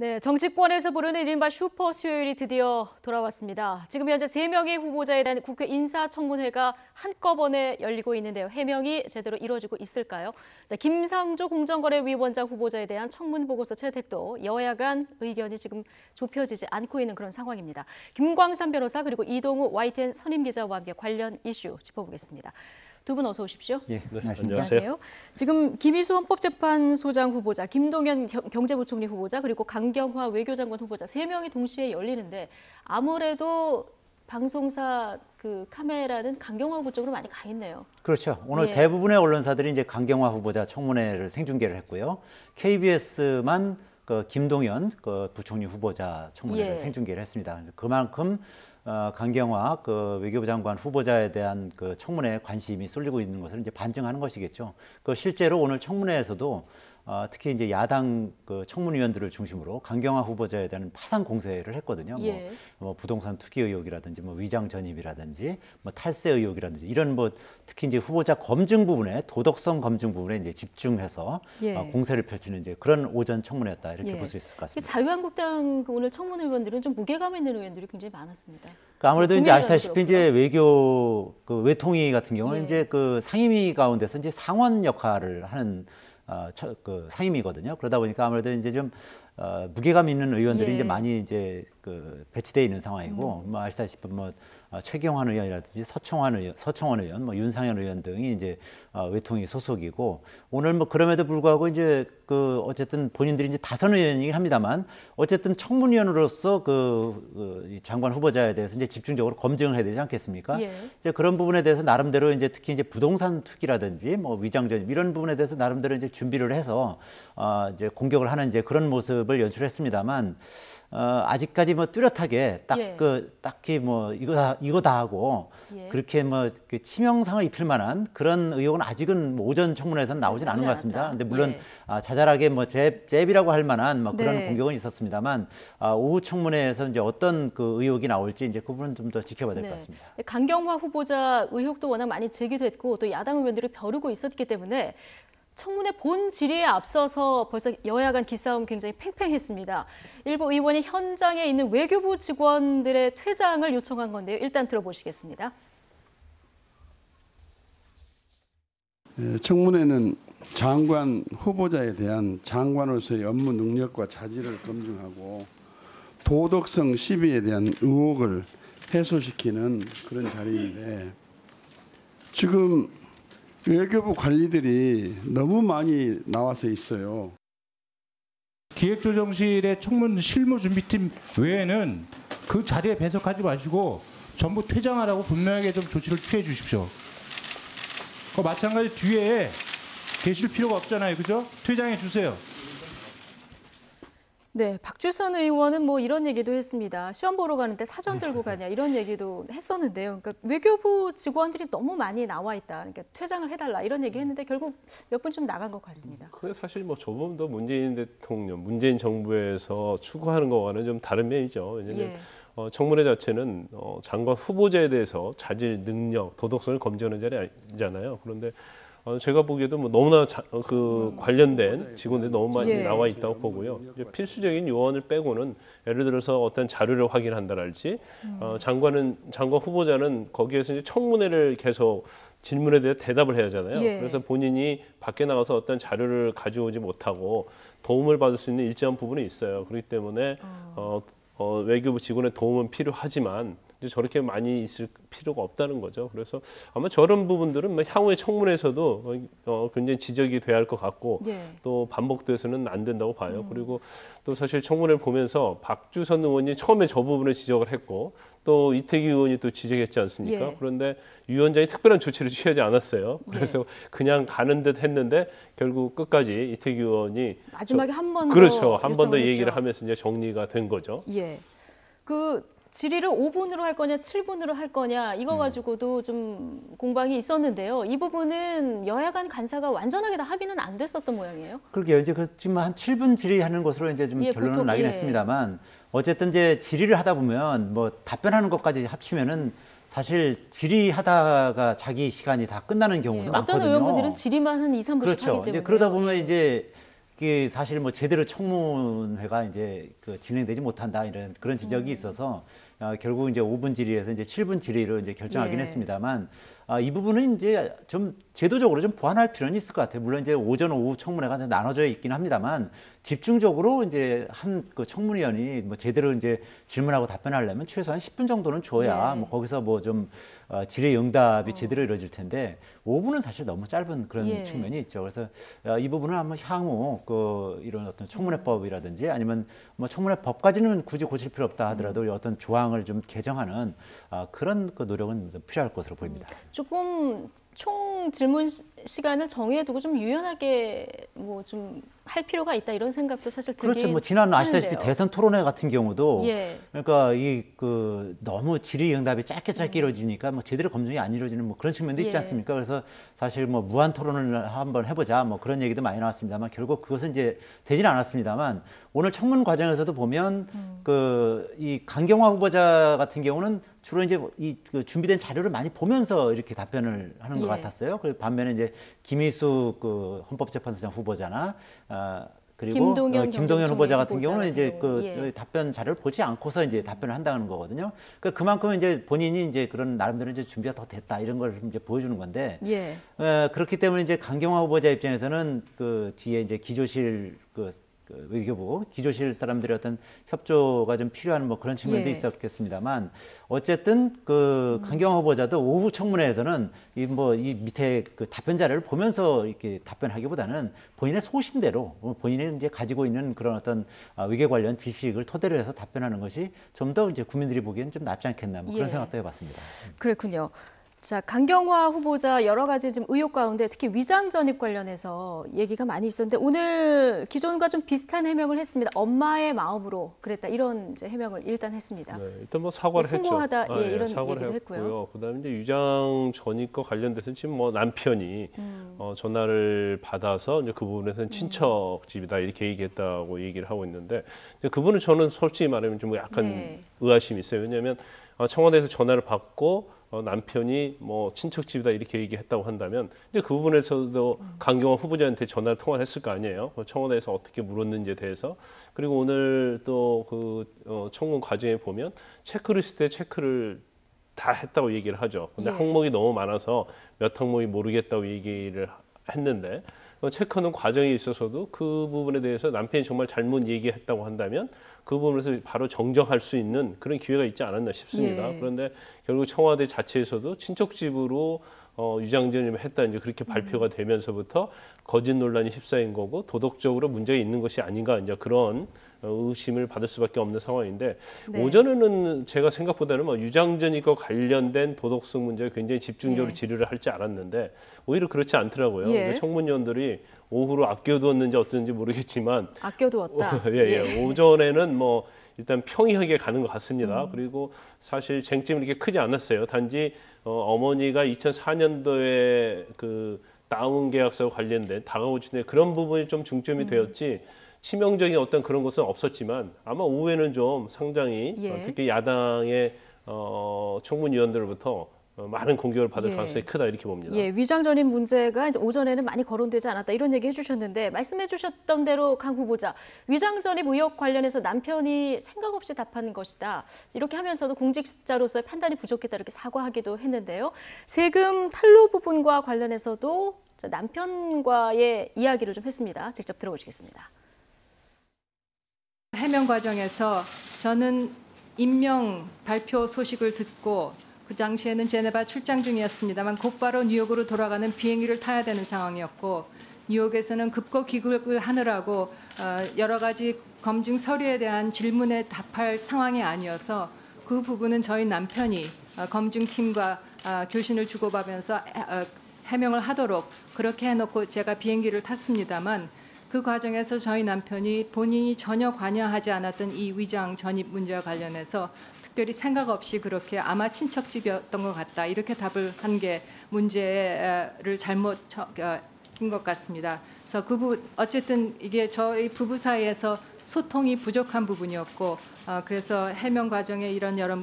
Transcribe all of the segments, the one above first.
네, 정치권에서 부르는 이른바 슈퍼 수요일이 드디어 돌아왔습니다. 지금 현재 3명의 후보자에 대한 국회 인사청문회가 한꺼번에 열리고 있는데요. 해명이 제대로 이루어지고 있을까요? 자, 김상조 공정거래위원장 후보자에 대한 청문보고서 채택도 여야 간 의견이 지금 좁혀지지 않고 있는 그런 상황입니다. 김광삼 변호사 그리고 이동우 YTN 선임기자와 함께 관련 이슈 짚어보겠습니다. 두 분 어서 오십시오. 예, 안녕하세요. 지금 김희수 헌법재판소장 후보자, 김동연 경제부총리 후보자, 그리고 강경화 외교장관 후보자 3명이 동시에 열리는데 아무래도 방송사 그 카메라는 강경화 후보 쪽으로 많이 가 있네요. 그렇죠. 오늘 예. 대부분의 언론사들이 이제 강경화 후보자 청문회를 생중계를 했고요. KBS만 그 김동연 그 부총리 후보자 청문회를 예. 생중계를 했습니다. 그만큼 강경화 그 외교부 장관 후보자에 대한 그 청문회에 관심이 쏠리고 있는 것을 이제 반증하는 것이겠죠. 그 실제로 오늘 청문회에서도 특히 이제 야당 그 청문위원들을 중심으로 강경화 후보자에 대한 파상 공세를 했거든요. 예. 뭐 부동산 투기 의혹이라든지 뭐 위장 전입이라든지 뭐 탈세 의혹이라든지 이런 뭐 특히 이제 후보자 검증 부분에 도덕성 검증 부분에 이제 집중해서 예. 공세를 펼치는 이제 그런 오전 청문회였다 이렇게 예. 볼 수 있을 것 같습니다. 자유한국당 오늘 청문회 의원들은 좀 무게감 있는 의원들이 굉장히 많습니다. 그러니까 아무래도 이제 아시다시피 이제 외교 그 외통위 같은 경우는 예. 이제 그 상임위 가운데서 이제 상원 역할을 하는 그 상임위거든요. 그러다 보니까 아무래도 이제 좀 무게감 있는 의원들이 예. 이제 많이 이제 그 배치돼 있는 상황이고 뭐 아시다시피 뭐 최경환 의원이라든지 서청원 의원, 뭐 윤상현 의원 등이 이제 외통위 소속이고 오늘 뭐 그럼에도 불구하고 이제 그 어쨌든 본인들이 이제 다선 의원이긴 합니다만 어쨌든 청문위원으로서 이 장관 후보자에 대해서 이제 집중적으로 검증을 해야 되지 않겠습니까? 예. 이제 그런 부분에 대해서 나름대로 이제 특히 이제 부동산 투기라든지 뭐 위장전 이런 부분에 대해서 나름대로 이제 준비를 해서 이제 공격을 하는 이제 그런 모습을 연출했습니다만. 아직까지 뭐 뚜렷하게 예. 딱히 뭐 이거다 하고 예. 그렇게 뭐 그 치명상을 입힐 만한 그런 의혹은 아직은 뭐 오전 청문회에서는 나오진 않은 것 같습니다. 근데 물론 예. 자잘하게 뭐 잽이라고 할 만한 뭐 그런 네. 공격은 있었습니다만 오후 청문회에서 이제 어떤 그 의혹이 나올지 이제 그 부분은 좀 더 지켜봐야 될 것 같습니다. 강경화 후보자 의혹도 워낙 많이 제기됐고 또 야당 의원들이 벼르고 있었기 때문에 청문회 본 질의에 앞서서 벌써 여야 간 기싸움 굉장히 팽팽했습니다. 일부 의원이 현장에 있는 외교부 직원들의 퇴장을 요청한 건데요. 일단 들어보시겠습니다. 청문회는 장관 후보자에 대한 장관으로서의 업무 능력과 자질을 검증하고 도덕성 시비에 대한 의혹을 해소시키는 그런 자리인데 지금 외교부 관리들이 너무 많이 나와서 있어요. 기획조정실의 청문 실무준비팀 외에는 그 자리에 배석하지 마시고 전부 퇴장하라고 분명하게 좀 조치를 취해 주십시오. 마찬가지 뒤에 계실 필요가 없잖아요. 그죠? 퇴장해 주세요. 네, 박주선 의원은 뭐 이런 얘기도 했습니다. 시험 보러 가는데 사전 들고 가냐 이런 얘기도 했었는데요. 그러니까 외교부 직원들이 너무 많이 나와 있다. 그러니까 퇴장을 해달라 이런 얘기 했는데 결국 몇 분 좀 나간 것 같습니다. 그게 사실 뭐 조금 더 문재인 대통령, 문재인 정부에서 추구하는 거와는 좀 다른 면이죠. 왜냐하면 예. 청문회 자체는 장관 후보자에 대해서 자질, 능력, 도덕성을 검증하는 자리잖아요. 그런데 제가 보기에도 뭐 너무나 그 관련된 직원들이 너무 많이 예. 나와 있다고 보고요. 이제 필수적인 요원을 빼고는 예를 들어서 어떤 자료를 확인한다랄지 장관 후보자는 거기에서 이제 청문회를 계속 질문에 대해 대답을 해야 하잖아요. 예. 그래서 본인이 밖에 나가서 어떤 자료를 가져오지 못하고 도움을 받을 수 있는 일정한 부분이 있어요. 그렇기 때문에 외교부 직원의 도움은 필요하지만 이제 저렇게 많이 있을 필요가 없다는 거죠. 그래서 아마 저런 부분들은 향후의 청문회에서도 굉장히 지적이 돼야 할 것 같고 예. 또 반복돼서는 안 된다고 봐요. 그리고 또 사실 청문회를 보면서 박주선 의원이 처음에 저 부분을 지적을 했고 또 이태기 의원이 또 지적했지 않습니까? 예. 그런데 위원장이 특별한 조치를 취하지 않았어요. 그래서 그냥 가는 듯 했는데 결국 끝까지 이태기 의원이 마지막에 한 번 더 그렇죠. 한 번 더 요청을 얘기를 했죠. 하면서 이제 정리가 된 거죠. 예. 그 질의를 5분으로 할 거냐 7분으로 할 거냐 이거 가지고도 좀 공방이 있었는데요. 이 부분은 여야 간 간사가 완전하게 다 합의는 안 됐었던 모양이에요. 그러게요. 이제 지금 한 7분 질의하는 것으로 이제 좀 예, 결론은 보통, 나긴 예. 했습니다만 어쨌든 이제 질의를 하다 보면 뭐 답변하는 것까지 합치면은 사실 질의하다가 자기 시간이 다 끝나는 경우도 예, 많거든요. 어떤 의원분들은 질의만 한 2, 3분씩 그렇죠. 하기 때문에 이제 그러다 보면 이제 이게 사실 뭐 제대로 청문회가 이제 그 진행되지 못한다 이런 그런 지적이 있어서 결국 이제 5분 질의에서 이제 7분 질의로 이제 결정하긴 예. 했습니다만 이 부분은 이제 좀 제도적으로 좀 보완할 필요는 있을 것 같아요. 물론 이제 오전, 오후 청문회가 나눠져 있긴 합니다만 집중적으로 이제 한 그 청문위원이 뭐 제대로 이제 질문하고 답변하려면 최소한 10분 정도는 줘야 예. 뭐 거기서 뭐 좀 질의 응답이 제대로 이루어질 텐데 5분은 사실 너무 짧은 그런 예. 측면이 있죠. 그래서 이 부분은 한번 향후 그 이런 어떤 청문회법이라든지 아니면 뭐 청문회법까지는 굳이 고칠 필요 없다 하더라도 어떤 조항을 좀 개정하는 그런 그 노력은 필요할 것으로 보입니다. 조금 총 질문 시간을 정해두고 좀 유연하게 뭐 좀 할 필요가 있다 이런 생각도 사실 들긴 그렇죠. 뭐 지난 아시다시피 하는데요. 대선 토론회 같은 경우도 예. 그러니까 이 그 너무 질의응답이 짧게 이루어지니까 뭐 제대로 검증이 안 이루어지는 뭐 그런 측면도 있지 예. 않습니까? 그래서 사실 뭐 무한 토론을 한번 해보자 뭐 그런 얘기도 많이 나왔습니다만 결국 그것은 이제 되지는 않았습니다만 오늘 청문 과정에서도 보면 그 이 강경화 후보자 같은 경우는 주로 이제 그 준비된 자료를 많이 보면서 이렇게 답변을 하는 것 예. 같았어요. 그 반면에 이제 김희수 그 헌법재판소장 후보자나 그리고 김동연 후보자 같은 경우는 이제 그 예. 답변 자료를 보지 않고서 이제 답변을 한다는 거거든요. 그러니까 그만큼 이제 본인이 이제 그런 나름대로 이제 준비가 더 됐다 이런 걸 이제 보여주는 건데 예. 그렇기 때문에 이제 강경화 후보자 입장에서는 그 뒤에 이제 기조실 그 외교부 기조실 사람들의 어떤 협조가 좀 필요한 뭐 그런 측면도 예. 있었겠습니다만 어쨌든 그 강경화 후보자도 오후 청문회에서는 이 밑에 그 답변 자료를 보면서 이렇게 답변하기보다는 본인의 소신대로 본인이 이제 가지고 있는 그런 어떤 외교 관련 지식을 토대로 해서 답변하는 것이 좀 더 이제 국민들이 보기엔 좀 낫지 않겠나 뭐 그런 예. 생각도 해봤습니다. 그렇군요. 자, 강경화 후보자 여러 가지 지금 의혹 가운데 특히 위장 전입 관련해서 얘기가 많이 있었는데 오늘 기존과 좀 비슷한 해명을 했습니다. 엄마의 마음으로 그랬다 이런 이제 해명을 일단 했습니다. 네, 일단 뭐 사과를 했죠. 송구하다 이런 사과를 얘기도 했고요. 했고요. 그다음에 이제 위장 전입과 관련돼서 지금 뭐 남편이 전화를 받아서 이제 그 부분에서는 친척 집이다 이렇게 얘기했다고 얘기를 하고 있는데 이제 그분은 저는 솔직히 말하면 좀 약간 네. 의아심이 있어요. 왜냐하면 청와대에서 전화를 받고 남편이 뭐 친척집이다 이렇게 얘기했다고 한다면 이제 그 부분에서도 강경화 후보자한테 전화를 통화를 했을 거 아니에요. 청와대에서 어떻게 물었는지에 대해서. 그리고 오늘 또 그 청문 과정에 보면 체크리스트에 체크를 다 했다고 얘기를 하죠. 근데 예. 항목이 너무 많아서 몇 항목이 모르겠다고 얘기를 했는데 체크하는 과정에 있어서도 그 부분에 대해서 남편이 정말 잘못 얘기했다고 한다면 그 부분에서 바로 정정할 수 있는 그런 기회가 있지 않았나 싶습니다. 예. 그런데 결국 청와대 자체에서도 친척집으로 위장전입을 했다 이제 그렇게 발표가 되면서부터 거짓 논란이 휩싸인 거고 도덕적으로 문제가 있는 것이 아닌가 이제 그런 의심을 받을 수밖에 없는 상황인데 네. 오전에는 제가 생각보다는 뭐 유장전입과 관련된 도덕성 문제에 굉장히 집중적으로 예. 질의를 할지 알았는데 오히려 그렇지 않더라고요. 예. 청문위원들이 오후로 아껴두었는지 어쩐지 모르겠지만 아껴두었다. 예. 오전에는 뭐 일단 평이하게 가는 것 같습니다. 그리고 사실 쟁점이 이렇게 크지 않았어요. 단지 어머니가 2004년도에 그 다운 계약서와 관련된 다가오는 그런 부분이 좀 중점이 되었지 치명적인 어떤 그런 것은 없었지만 아마 오후에는 좀 상당히 예. 특히 야당의 청문위원들로부터 많은 공격을 받을 예. 가능성이 크다 이렇게 봅니다. 예, 위장 전입 문제가 이제 오전에는 많이 거론되지 않았다 이런 얘기 해주셨는데 말씀해주셨던 대로 강 후보자 위장 전입 의혹 관련해서 남편이 생각 없이 답하는 것이다 이렇게 하면서도 공직자로서의 판단이 부족했다 이렇게 사과하기도 했는데요. 세금 탄로 부분과 관련해서도 남편과의 이야기를 좀 했습니다. 직접 들어보시겠습니다. 해명 과정에서 저는 임명 발표 소식을 듣고 그 당시에는 제네바 출장 중이었습니다만 곧바로 뉴욕으로 돌아가는 비행기를 타야 되는 상황이었고 뉴욕에서는 급거 귀국을 하느라고 여러 가지 검증 서류에 대한 질문에 답할 상황이 아니어서 그 부분은 저희 남편이 검증팀과 교신을 주고받으면서 해명을 하도록 그렇게 해놓고 제가 비행기를 탔습니다만 그 과정에서 저희 남편이 본인이 전혀 관여하지 않았던 이 위장 전입 문제와 관련해서 특별히 생각 없이 그렇게 아마 친척집이었던 것 같다 이렇게 답을 한 게 문제를 잘못인 것 같습니다. 그래서 그 부분 어쨌든 이게 저희 부부 사이에서 소통이 부족한 부분이었고 그래서 해명 과정에 이런 여러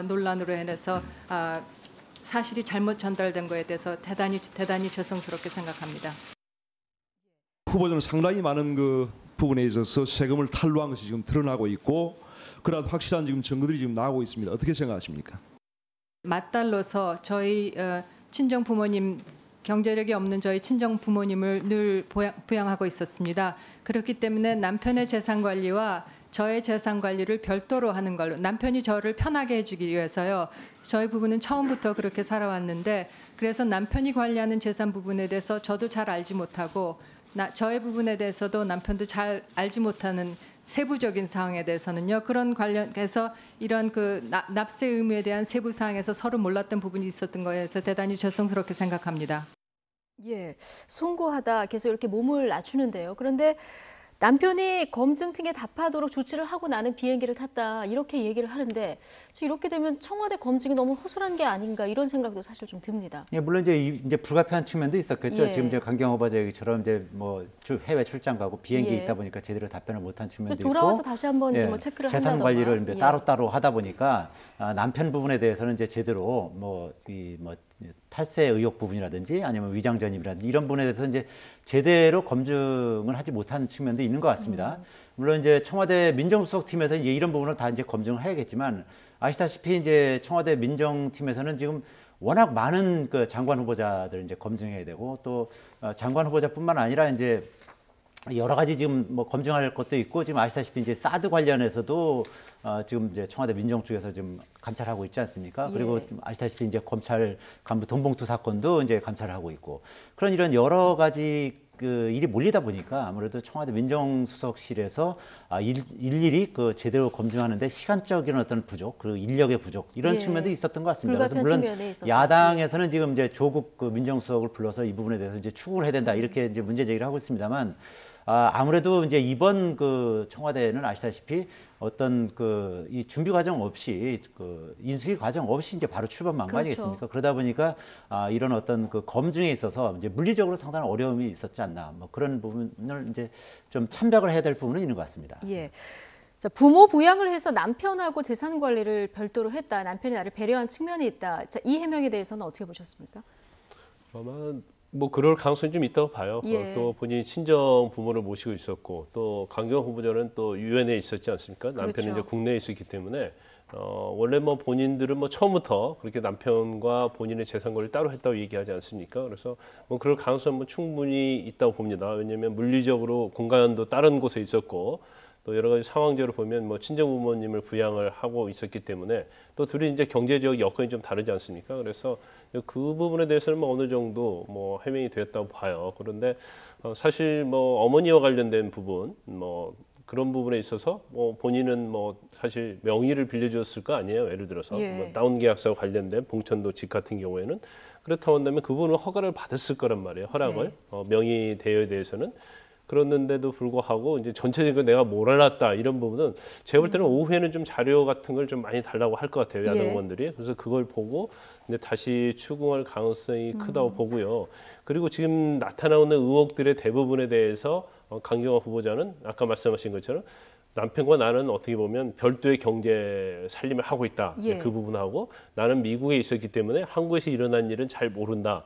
논란으로 인해서 사실이 잘못 전달된 거에 대해서 대단히 죄송스럽게 생각합니다. 후보자는 상당히 많은 그 부분에 있어서 세금을 탈루한 것이 지금 드러나고 있고 그런 확실한 지금 증거들이 지금 나오고 있습니다. 어떻게 생각하십니까? 맞달로서 저희 친정 부모님 경제력이 없는 저희 친정 부모님을 늘 부양하고 있었습니다. 그렇기 때문에 남편의 재산 관리와 저의 재산 관리를 별도로 하는 걸로 남편이 저를 편하게 해주기 위해서요. 저희 부부는 처음부터 그렇게 살아왔는데 그래서 남편이 관리하는 재산 부분에 대해서 저도 잘 알지 못하고 저의 부분에 대해서도 남편도 잘 알지 못하는 세부적인 사항에 대해서는요. 그런 관련해서 이런 그 납세 의무에 대한 세부 사항에서 서로 몰랐던 부분이 있었던 거에서 대단히 죄송스럽게 생각합니다. 예, 송구하다 계속 이렇게 몸을 낮추는데요. 그런데 남편이 검증팀에 답하도록 조치를 하고 나는 비행기를 탔다 이렇게 얘기를 하는데 이렇게 되면 청와대 검증이 너무 허술한 게 아닌가 이런 생각도 사실 좀 듭니다. 예, 물론 이제 불가피한 측면도 있었겠죠. 예. 지금 이제 강경 후보자 얘기처럼 이제 뭐 해외 출장 가고 비행기에 예. 있다 보니까 제대로 답변을 못한 측면도 돌아와서 있고. 다시 한번 예, 뭐 체크를 재산 한다던가. 관리를 이제 예. 따로따로 하다 보니까 남편 부분에 대해서는 이제 제대로 뭐 탈세 의혹 부분이라든지 아니면 위장 전입이라든지 이런 부분에 대해서 이제 제대로 검증을 하지 못한 측면도 있는 것 같습니다. 물론 이제 청와대 민정수석팀에서 이제 이런 부분을 다 이제 검증을 해야겠지만 아시다시피 이제 청와대 민정팀에서는 지금 워낙 많은 그 장관 후보자들 이제 검증해야 되고 또 장관 후보자뿐만 아니라 이제 여러 가지 지금 뭐 검증할 것도 있고 지금 아시다시피 이제 사드 관련해서도 지금 이제 청와대 민정 쪽에서 지금 감찰하고 있지 않습니까? 그리고 예. 아시다시피 이제 검찰 간부 돈봉투 사건도 이제 감찰을 하고 있고 그런 이런 여러 가지 그 일이 몰리다 보니까 아무래도 청와대 민정수석실에서 일일이 그 제대로 검증하는데 시간적인 어떤 부족, 그리고 인력의 부족 이런 예. 측면도 있었던 것 같습니다. 그래서 불가피한 물론 측면에 있었다. 야당에서는 지금 이제 조국 그 민정수석을 불러서 이 부분에 대해서 이제 추궁을 해야 된다 이렇게 이제 문제 제기를 하고 있습니다만. 아무래도 이제 이번 그 청와대는 아시다시피 어떤 그 이 준비 과정 없이 그 인수위 과정 없이 이제 바로 출범한 거 그렇죠. 아니겠습니까? 그러다 보니까 이런 어떤 그 검증에 있어서 이제 물리적으로 상당한 어려움이 있었지 않나 뭐 그런 부분을 이제 좀 참작을 해야 될 부분은 있는 것 같습니다. 예. 자, 부모 부양을 해서 남편하고 재산 관리를 별도로 했다. 남편이 나를 배려한 측면이 있다. 자, 이 해명에 대해서는 어떻게 보셨습니까? 아마 뭐 그럴 가능성이 좀 있다고 봐요. 예. 또 본인이 친정 부모를 모시고 있었고 또 강경 후보자는 또 유엔에 있었지 않습니까? 남편은 그렇죠. 이제 국내에 있었기 때문에 원래 뭐 본인들은 뭐 처음부터 그렇게 남편과 본인의 재산 관리를 따로 했다고 얘기하지 않습니까? 그래서 뭐 그럴 가능성은 뭐 충분히 있다고 봅니다. 왜냐하면 물리적으로 공간도 다른 곳에 있었고 또 여러 가지 상황적으로 보면 뭐 친정 부모님을 부양을 하고 있었기 때문에 또 둘이 이제 경제적 여건이 좀 다르지 않습니까? 그래서 그 부분에 대해서는 뭐 어느 정도 뭐 해명이 되었다고 봐요. 그런데 사실 뭐 어머니와 관련된 부분 뭐 그런 부분에 있어서 뭐 본인은 뭐 사실 명의를 빌려줬을 거 아니에요. 예를 들어서 예. 뭐 다운 계약서와 관련된 봉천도 집 같은 경우에는 그렇다고 한다면 그분은 허가를 받았을 거란 말이에요. 허락을 네. 명의 대여에 대해서는. 그랬는데도 불구하고 이제 전체적으로 내가 몰랐다 이런 부분은 제가 볼 때는 오후에는 좀 자료 같은 걸 좀 많이 달라고 할 것 같아요. 야당 예. 의원들이. 그래서 그걸 보고 이제 다시 추궁할 가능성이 크다고 보고요. 그리고 지금 나타나오는 의혹들의 대부분에 대해서 강경화 후보자는 아까 말씀하신 것처럼 남편과 나는 어떻게 보면 별도의 경제 살림을 하고 있다. 예. 그 부분하고 나는 미국에 있었기 때문에 한국에서 일어난 일은 잘 모른다.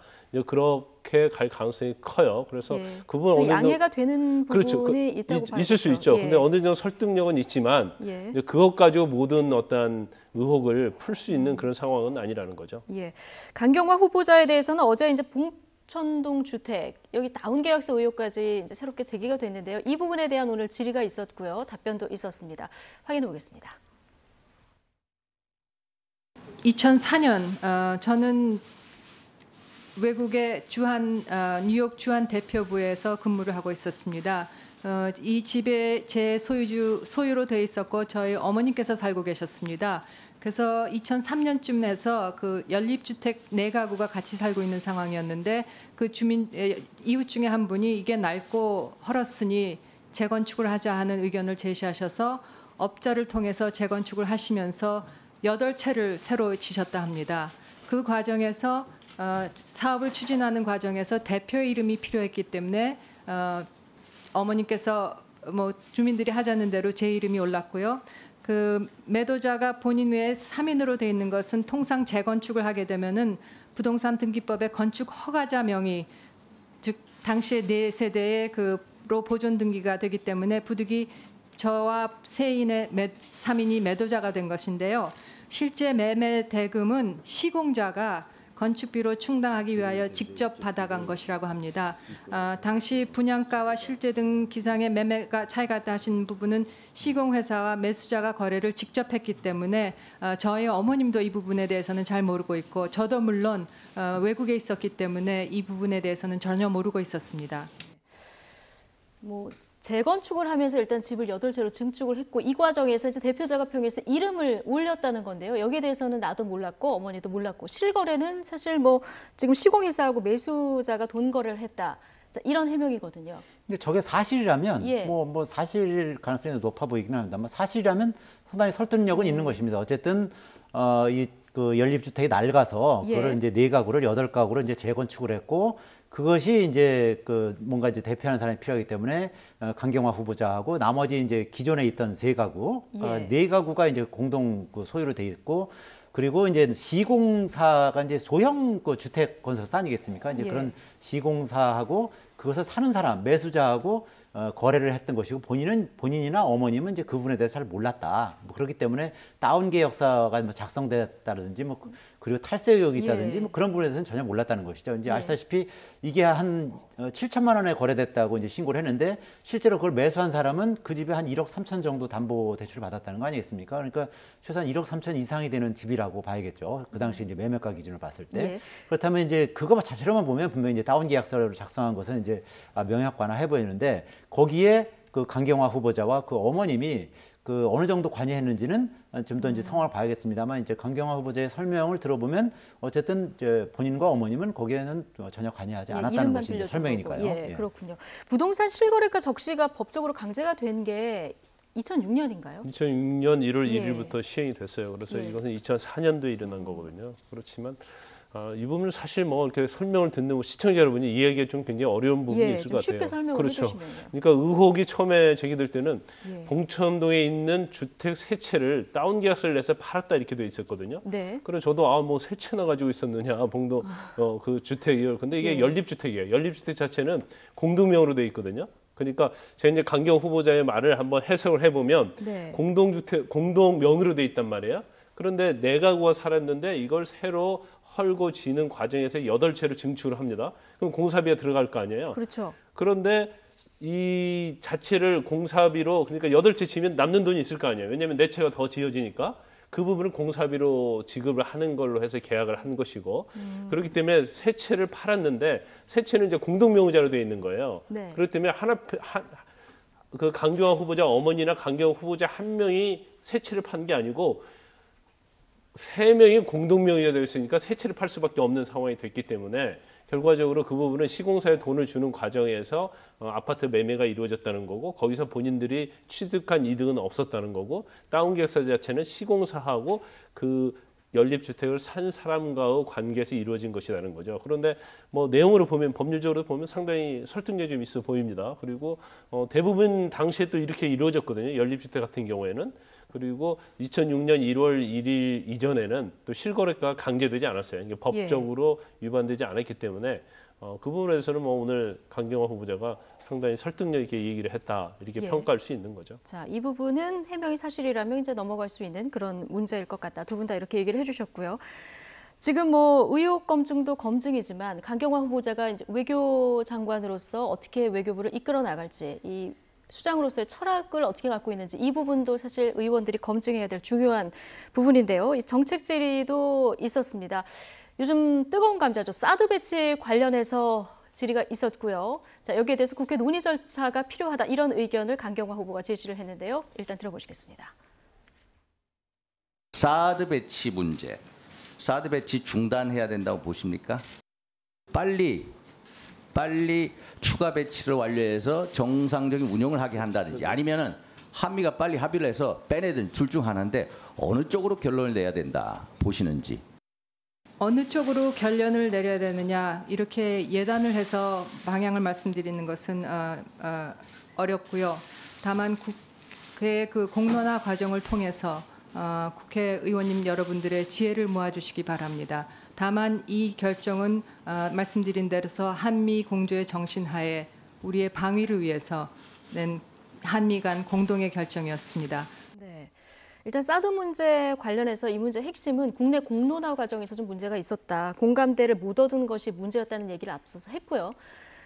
그렇게 갈 가능성이 커요. 그래서 예. 그 부분 어느 정도 양해가 되는 부분이 그렇죠. 있다고 봐야죠. 있을 수 있죠. 예. 근데 어느 정도 설득력은 있지만 예. 이제 그것 가지고 모든 어떤 의혹을 풀 수 있는 그런 상황은 아니라는 거죠. 예. 강경화 후보자에 대해서는 어제 이제 봉천동 주택 여기 다운 계약서 의혹까지 이제 새롭게 제기가 됐는데요. 이 부분에 대한 오늘 질의가 있었고요. 답변도 있었습니다. 확인해 보겠습니다. 2004년 저는 외국의 뉴욕 주한 대표부에서 근무를 하고 있었습니다. 이 집에 제 소유로 돼 있었고 저희 어머님께서 살고 계셨습니다. 그래서 2003년쯤에서 그 연립주택 4가구가 같이 살고 있는 상황이었는데 그 이웃 중에 한 분이 이게 낡고 헐었으니 재건축을 하자 하는 의견을 제시하셔서 업자를 통해서 재건축을 하시면서 8채를 새로 지셨다 합니다. 그 과정에서 사업을 추진하는 과정에서 대표의 이름이 필요했기 때문에 어머님께서 뭐 주민들이 하자는 대로 제 이름이 올랐고요. 그 매도자가 본인 외에 3인으로 돼 있는 것은 통상 재건축을 하게 되면은 부동산 등기법의 건축 허가자 명의 즉 당시의 4세대의 그 부득이로 보존 등기가 되기 때문에 부득이 저와 세인의 3인이 매도자가 된 것인데요. 실제 매매 대금은 시공자가 건축비로 충당하기 위하여 직접 받아간 것이라고 합니다. 당시 분양가와 실제 등 기상의 매매가 차이가 있다 하신 부분은 시공회사와 매수자가 거래를 직접 했기 때문에 저희 어머님도 이 부분에 대해서는 잘 모르고 있고 저도 물론 외국에 있었기 때문에 이 부분에 대해서는 전혀 모르고 있었습니다. 뭐 재건축을 하면서 일단 집을 8채로 증축을 했고 이 과정에서 이제 대표자가 평에서 이름을 올렸다는 건데요. 여기에 대해서는 나도 몰랐고 어머니도 몰랐고 실거래는 사실 뭐 지금 시공회사하고 매수자가 돈 거래를 했다. 자, 이런 해명이거든요. 근데 저게 사실이라면 예. 뭐 사실 가능성이 높아 보이긴 합니다만 사실이라면 상당히 설득력은 있는 것입니다. 어쨌든 이 그 연립주택이 낡아서 예. 그걸 이제 4가구를 8가구로 이제 재건축을 했고 그것이 이제 그 뭔가 이제 대표하는 사람이 필요하기 때문에 강경화 후보자하고 나머지 이제 기존에 있던 3가구, 예. 4가구가 이제 공동 그 소유로 돼 있고 그리고 이제 시공사가 이제 소형 그 주택 건설사 아니겠습니까? 이제 예. 그런 시공사하고 그것을 사는 사람, 매수자하고 거래를 했던 것이고 본인이나 어머님은 이제 그 부분에 대해서 잘 몰랐다. 뭐 그렇기 때문에 다운 계약서가 뭐 작성됐다든지 뭐 그리고 탈세 의혹이 있다든지 예. 뭐 그런 부분에 대해서는 전혀 몰랐다는 것이죠. 이제 예. 아시다시피 이게 한 7천만 원에 거래됐다고 이제 신고를 했는데 실제로 그걸 매수한 사람은 그 집에 한 1억 3천 정도 담보 대출을 받았다는 거 아니겠습니까? 그러니까 최소한 1억 3천 이상이 되는 집이라고 봐야겠죠. 그 당시 이제 매매가 기준으로 봤을 때. 예. 그렇다면 이제 그거 자체로만 보면 분명히 이제 다운 계약서를 작성한 것은 이제 명약관화해 보이는데 거기에 그 강경화 후보자와 그 어머님이 그 어느 정도 관여했는지는 좀 더 이제 상황을 봐야겠습니다만 이제 강경화 후보자의 설명을 들어보면 어쨌든 이제 본인과 어머님은 거기에는 전혀 관여하지 않았다는 이름만 것이 이제 빌려준 설명이니까요. 거고. 예, 예. 그렇군요. 부동산 실거래가 적시가 법적으로 강제가 된 게 2006년인가요? 2006년 1월 예. 1일부터 시행이 됐어요. 그래서 예. 이것은 2004년도에 일어난 거거든요. 그렇지만 이 부분은 사실 뭐 이렇게 설명을 듣는 시청자 여러분이 이해하기가 좀 굉장히 어려운 부분이 예, 있을 좀 것 같아요. 쉽게 설명을 그렇죠. 해주시면요. 그러니까 의혹이 처음에 제기될 때는 예. 봉천동에 있는 주택 3채를 다운 계약서를 내서 팔았다 이렇게 돼 있었거든요. 네. 그래서 저도 뭐 3채나 가지고 있었느냐 봉도 그 주택이요. 근데 이게 예. 연립주택이에요. 연립주택 자체는 공동명으로 돼 있거든요. 그러니까 제가 이제 강경 후보자의 말을 한번 해석을 해보면 네. 공동명의로 돼 있단 말이에요. 그런데 4가구가 살았는데 이걸 새로 헐고 지는 과정에서 8채로 증축을 합니다. 그럼 공사비가 들어갈 거 아니에요. 그렇죠. 그런데 이 자체를 공사비로 그러니까 8채 지면 남는 돈이 있을 거 아니에요. 왜냐하면 4채가 더 지어지니까 그 부분을 공사비로 지급을 하는 걸로 해서 계약을 한 것이고 그렇기 때문에 3채를 팔았는데 3채는 이제 공동명의자로 되어 있는 거예요. 네. 그렇기 때문에 그 강경화 후보자 어머니나 강경화 후보자 한 명이 3채를 판 게 아니고 3명이 공동명의가 되어 있으니까 3채를 팔 수밖에 없는 상황이 됐기 때문에 결과적으로 그 부분은 시공사에 돈을 주는 과정에서 아파트 매매가 이루어졌다는 거고 거기서 본인들이 취득한 이득은 없었다는 거고 다운계약서 자체는 시공사하고 그 연립주택을 산 사람과의 관계에서 이루어진 것이라는 거죠. 그런데 뭐 내용으로 보면 법률적으로 보면 상당히 설득력이 좀 있어 보입니다. 그리고 대부분 당시에 또 이렇게 이루어졌거든요. 연립주택 같은 경우에는. 그리고 2006년 1월 1일 이전에는 또 실거래가 강제되지 않았어요. 이게 법적으로 위반되지 않았기 때문에 그 부분에 대해서는 뭐 오늘 강경화 후보자가 상당히 설득력 있게 얘기를 했다 이렇게 예. 평가할 수 있는 거죠. 자, 이 부분은 해명이 사실이라면 이제 넘어갈 수 있는 그런 문제일 것 같다. 두 분 다 이렇게 얘기를 해주셨고요. 지금 뭐 의혹 검증도 검증이지만 강경화 후보자가 이제 외교 장관으로서 어떻게 외교부를 이끌어 나갈지 이 수장으로서의 철학을 어떻게 갖고 있는지 이 부분도 사실 의원들이 검증해야 될 중요한 부분인데요. 이 정책 질의도 있었습니다. 요즘 뜨거운 감자죠. 사드 배치 관련해서 질의가 있었고요. 자, 여기에 대해서 국회 논의 절차가 필요하다 이런 의견을 강경화 후보가 제시를 했는데요. 일단 들어보시겠습니다. 사드 배치 문제, 사드 배치 중단해야 된다고 보십니까? 빨리 추가 배치를 완료해서 정상적인 운영을 하게 한다든지 아니면은 한미가 빨리 합의를 해서 빼내든 둘 중 하나인데 어느 쪽으로 결론을 내야 된다 보시는지. 어느 쪽으로 결론을 내려야 되느냐 이렇게 예단을 해서 방향을 말씀드리는 것은 어렵고요. 다만 국회의 그 공론화 과정을 통해서 국회의원님 여러분들의 지혜를 모아주시기 바랍니다. 다만 이 결정은 말씀드린 대로서 한미 공조의 정신하에 우리의 방위를 위해서 낸 한미 간 공동의 결정이었습니다. 네. 일단 사드 문제 관련해서 이 문제 핵심은 국내 공론화 과정에서 좀 문제가 있었다. 공감대를 못 얻은 것이 문제였다는 얘기를 앞서서 했고요.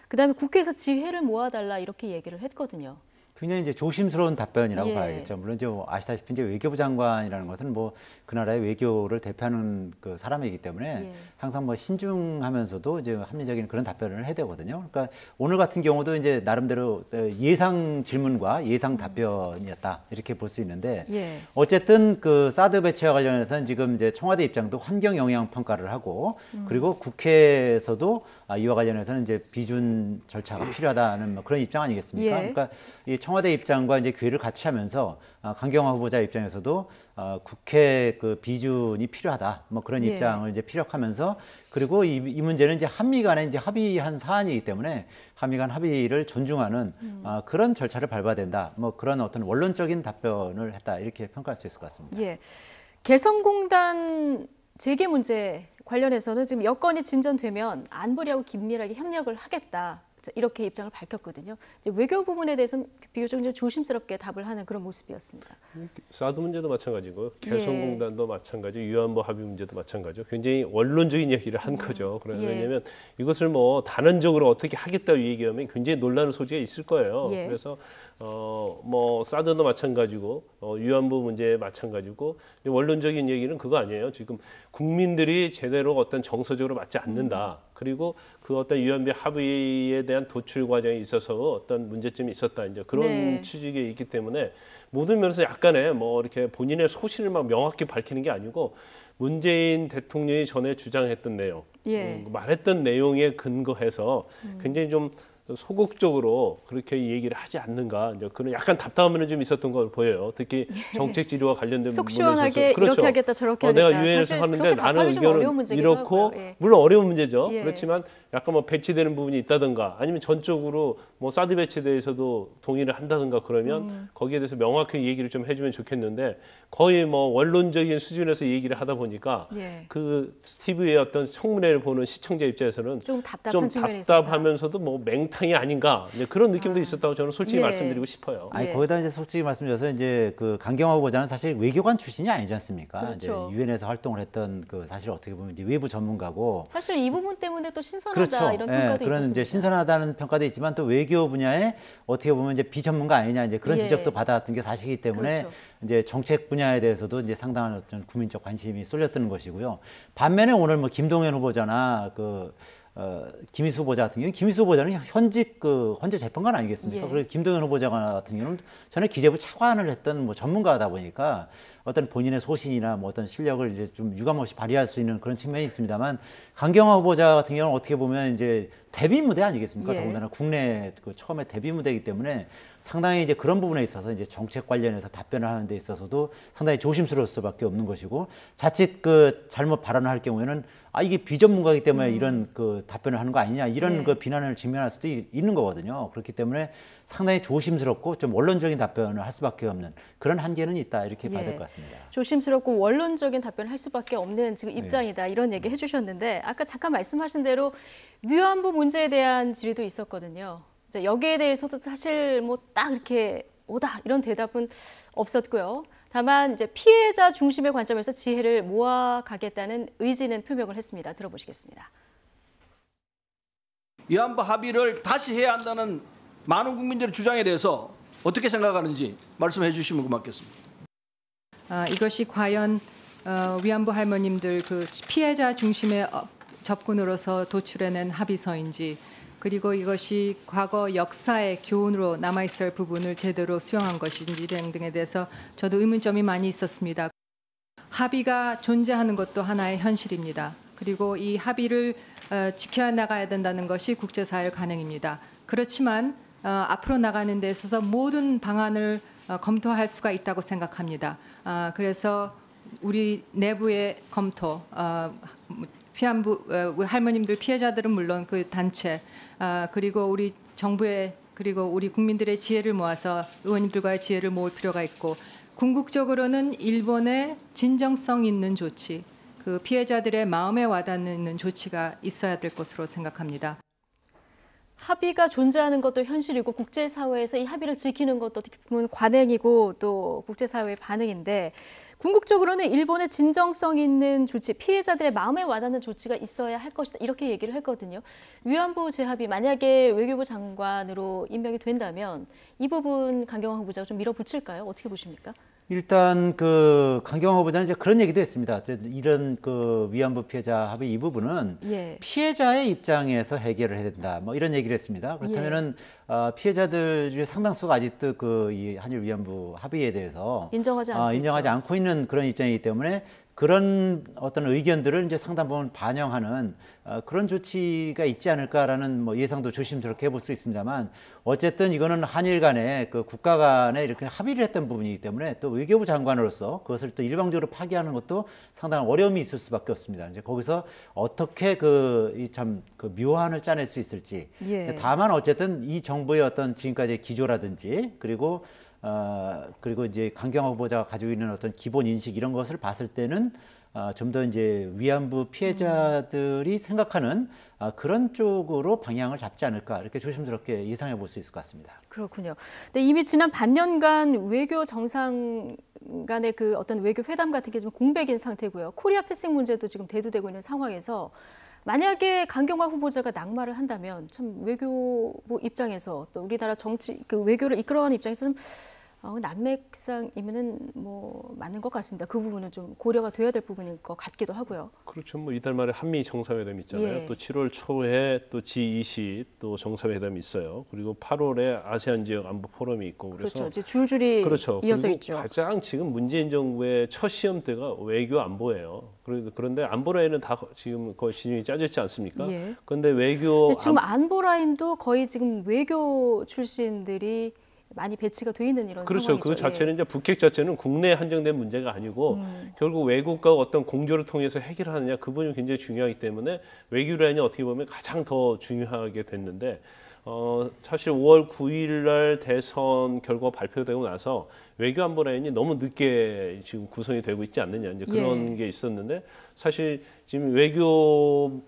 그다음에 국회에서 지혜를 모아달라 이렇게 얘기를 했거든요. 굉장히 이제 조심스러운 답변이라고 예. 봐야겠죠. 물론 이제 아시다시피 이제 외교부 장관이라는 것은 뭐 그 나라의 외교를 대표하는 그 사람이기 때문에 예. 항상 뭐 신중하면서도 이제 합리적인 그런 답변을 해야 되거든요. 그러니까 오늘 같은 경우도 이제 나름대로 예상 질문과 예상 답변이었다 이렇게 볼 수 있는데 예. 어쨌든 그 사드 배치와 관련해서는 지금 이제 청와대 입장도 환경 영향 평가를 하고 그리고 국회에서도 이와 관련해서는 이제 비준 절차가 필요하다는 뭐 그런 입장 아니겠습니까? 예. 그러니까 이 청와대 입장과 이제 교류를 같이 하면서 강경화 후보자 입장에서도 국회 그 비준이 필요하다 뭐 그런 예. 입장을 이제 피력하면서 그리고 이 문제는 이제 한미 간에 이제 합의한 사안이기 때문에 한미 간 합의를 존중하는 그런 절차를 밟아야 된다 뭐 그런 어떤 원론적인 답변을 했다 이렇게 평가할 수 있을 것 같습니다. 예. 개성공단 재개 문제 관련해서는 지금 여건이 진전되면 안보리하고 긴밀하게 협력을 하겠다. 이렇게 입장을 밝혔거든요. 이제 외교 부분에 대해서는 비교적 이제 조심스럽게 답을 하는 그런 모습이었습니다. 사드 문제도 마찬가지고 개성공단도 마찬가지, 위안부 합의 문제도 마찬가지고 굉장히 원론적인 얘기를 한 거죠. 그래서 예. 왜냐하면 이것을 뭐 단언적으로 어떻게 하겠다고 얘기하면 굉장히 논란의 소지가 있을 거예요. 예. 그래서 뭐 사드도 마찬가지고 위안부 문제 마찬가지고 원론적인 얘기는 그거 아니에요. 지금 국민들이 제대로 어떤 정서적으로 맞지 않는다. 그리고 그 어떤 위안부 합의에 대한 도출 과정에 있어서 어떤 문제점이 있었다. 이제 그런 네. 취지가 있기 때문에 모든 면에서 약간의 뭐 이렇게 본인의 소신을 막 명확히 밝히는 게 아니고 문재인 대통령이 전에 주장했던 내용, 예. 말했던 내용에 근거해서 굉장히 좀 소극적으로 그렇게 얘기를 하지 않는가 이제 그런 약간 답답함은 좀 있었던 걸 보여요. 특히 정책 지도와 관련된 속 부분에 시원하게 있어서. 그렇죠. 이렇게 하겠다 저렇게 하겠다. 내가 유엔에서 사실 하는데 그렇게 나는 답하기 좀 어려운 의견은 문제기도 이렇고 하고요. 예. 물론 어려운 문제죠. 예. 그렇지만 약간 뭐 배치되는 부분이 있다든가 아니면 전적으로 뭐 사드 배치에 대해서도 동의를 한다든가 그러면 거기에 대해서 명확하게 얘기를 좀 해주면 좋겠는데 거의 뭐 원론적인 수준에서 얘기를 하다 보니까 예. 그 TV의 어떤 청문회를 보는 시청자 입장에서는 좀 답답한 좀 측면이 있었다. 답답하면서 뭐 맹탕이 아닌가 이제 그런 느낌도 있었다고 저는 솔직히 예. 말씀드리고 싶어요. 아니 예. 거기다 이제 솔직히 말씀드려서 이제 그 강경화 후보자는 사실 외교관 출신이 아니지 않습니까? 그렇죠. 이제 유엔에서 활동을 했던 그 사실 어떻게 보면 이제 외부 전문가고 사실 이 부분 때문에 또 신선하다 그렇죠. 이런 예, 평가도 그런 있었습니다. 이제 신선하다는 평가도 있지만 또 외교 분야에 어떻게 보면 이제 비전문가 아니냐 이제 그런 예. 지적도 받아왔던 게 사실이기 때문에 그렇죠. 이제 정책 분야에 대해서도 이제 상당한 어떤 국민적 관심이 쏠렸던 것이고요. 반면에 오늘 뭐 김동연 후보자나 김희수 후보자 같은 경우는 김희수 후보자는 현직 헌재 재판관 아니겠습니까? 예. 그리고 김동연 후보자 같은 경우는 전에 기재부 차관을 했던 뭐 전문가다 보니까 어떤 본인의 소신이나 뭐 어떤 실력을 이제 좀 유감없이 발휘할 수 있는 그런 측면이 있습니다만 강경화 후보자 같은 경우는 어떻게 보면 이제 데뷔 무대 아니겠습니까? 예. 더군다나 국내 처음에 데뷔 무대이기 때문에 상당히 이제 그런 부분에 있어서 이제 정책 관련해서 답변을 하는 데 있어서도 상당히 조심스러울 수밖에 없는 것이고 자칫 잘못 발언을 할 경우에는 이게 비전문가이기 때문에 이런 답변을 하는 거 아니냐 이런 네. 비난을 직면할 수도 있는 거거든요. 그렇기 때문에 상당히 조심스럽고 좀 원론적인 답변을 할 수밖에 없는 그런 한계는 있다 이렇게 봐야 될 것 같습니다. 조심스럽고 원론적인 답변을 할 수밖에 없는 지금 입장이다 이런 얘기 해주셨는데 아까 잠깐 말씀하신 대로 위안부 문제에 대한 질의도 있었거든요. 여기에 대해서도 사실 뭐 딱 이렇게 오다 이런 대답은 없었고요. 다만 이제 피해자 중심의 관점에서 지혜를 모아가겠다는 의지는 표명을 했습니다. 들어보시겠습니다. 위안부 합의를 다시 해야 한다는 많은 국민들의 주장에 대해서 어떻게 생각하는지 말씀해 주시면 고맙겠습니다. 이것이 과연 위안부 할머님들 그 피해자 중심의 접근으로서 도출해낸 합의서인지 그리고 이것이 과거 역사의 교훈으로 남아있을 부분을 제대로 수용한 것인지 등등에 대해서 저도 의문점이 많이 있었습니다. 합의가 존재하는 것도 하나의 현실입니다. 그리고 이 합의를 지켜나가야 된다는 것이 국제사회의 관행입니다. 그렇지만 앞으로 나가는 데 있어서 모든 방안을 검토할 수가 있다고 생각합니다. 그래서 우리 내부의 검토, 위안부 할머님들 피해자들은 물론 그 단체 그리고 우리 정부의 그리고 우리 국민들의 지혜를 모아서 의원님들과의 지혜를 모을 필요가 있고 궁극적으로는 일본의 진정성 있는 조치, 그 피해자들의 마음에 와닿는 조치가 있어야 될 것으로 생각합니다. 합의가 존재하는 것도 현실이고 국제사회에서 이 합의를 지키는 것도 어떻게 보면 관행이고 또 국제사회의 반응인데 궁극적으로는 일본의 진정성 있는 조치, 피해자들의 마음에 와닿는 조치가 있어야 할 것이다. 이렇게 얘기를 했거든요. 위안부 재합의 만약에 외교부 장관으로 임명이 된다면 이 부분 강경화 후보자가 좀 밀어붙일까요? 어떻게 보십니까? 일단 그 강경화 후보자는 이제 그런 얘기도 했습니다. 이런 그 위안부 피해자 합의 이 부분은 예. 피해자의 입장에서 해결을 해야 된다. 뭐 이런 얘기를 했습니다. 그렇다면은 피해자들 중에 상당수가 아직도 그 이 한일 위안부 합의에 대해서 인정하지 않고 있는 그런 입장이기 때문에 그런 어떤 의견들을 이제 상당 부분 반영하는 그런 조치가 있지 않을까라는 뭐 예상도 조심스럽게 해볼 수 있습니다만 어쨌든 이거는 한일 간에 그 국가 간에 이렇게 합의를 했던 부분이기 때문에 또 외교부 장관으로서 그것을 또 일방적으로 파기하는 것도 상당한 어려움이 있을 수밖에 없습니다. 이제 거기서 어떻게 그 묘안을 짜낼 수 있을지. 예. 다만 어쨌든 이 정부의 어떤 지금까지의 기조라든지 그리고 이제 강경화 후보자가 가지고 있는 어떤 기본 인식 이런 것을 봤을 때는 좀 더 이제 위안부 피해자들이 생각하는 그런 쪽으로 방향을 잡지 않을까 이렇게 조심스럽게 예상해 볼 수 있을 것 같습니다. 그렇군요. 근데 이미 지난 반년간 외교 정상 간의 그 어떤 외교 회담 같은 게 좀 공백인 상태고요. 코리아 패싱 문제도 지금 대두되고 있는 상황에서 만약에 강경화 후보자가 낙마를 한다면 참 외교부 입장에서 또 우리나라 정치 그 외교를 이끌어가는 입장에서는 난맥상이면은 뭐 맞는 것 같습니다. 그 부분은 좀 고려가 돼야 될 부분인 것 같기도 하고요. 그렇죠. 뭐 이달 말에 한미 정상회담 있잖아요. 예. 또 7월 초에 또 G20 또 정상회담이 있어요. 그리고 8월에 아세안 지역 안보 포럼이 있고 그래서 그렇죠. 이제 줄줄이 그렇죠. 이어서 그리고 있죠. 가장 지금 문재인 정부의 첫 시험대가 외교 안보예요. 그런데 안보 라인은 다 지금 거의 진영이 짜져 있지 않습니까? 예. 그런데 외교 근데 지금 안보 라인도 거의 지금 외교 출신들이 많이 배치가 돼 있는 이런 그렇죠. 상황이죠. 그 자체는 이제 북핵 자체는 국내에 한정된 문제가 아니고 결국 외국과 어떤 공조를 통해서 해결하느냐 그 부분이 굉장히 중요하기 때문에 외교 라인이 어떻게 보면 가장 더 중요하게 됐는데 사실 5월 9일 날 대선 결과 발표되고 나서 외교 안보 라인이 너무 늦게 지금 구성이 되고 있지 않느냐 이제 그런 게 있었는데 사실 지금 외교부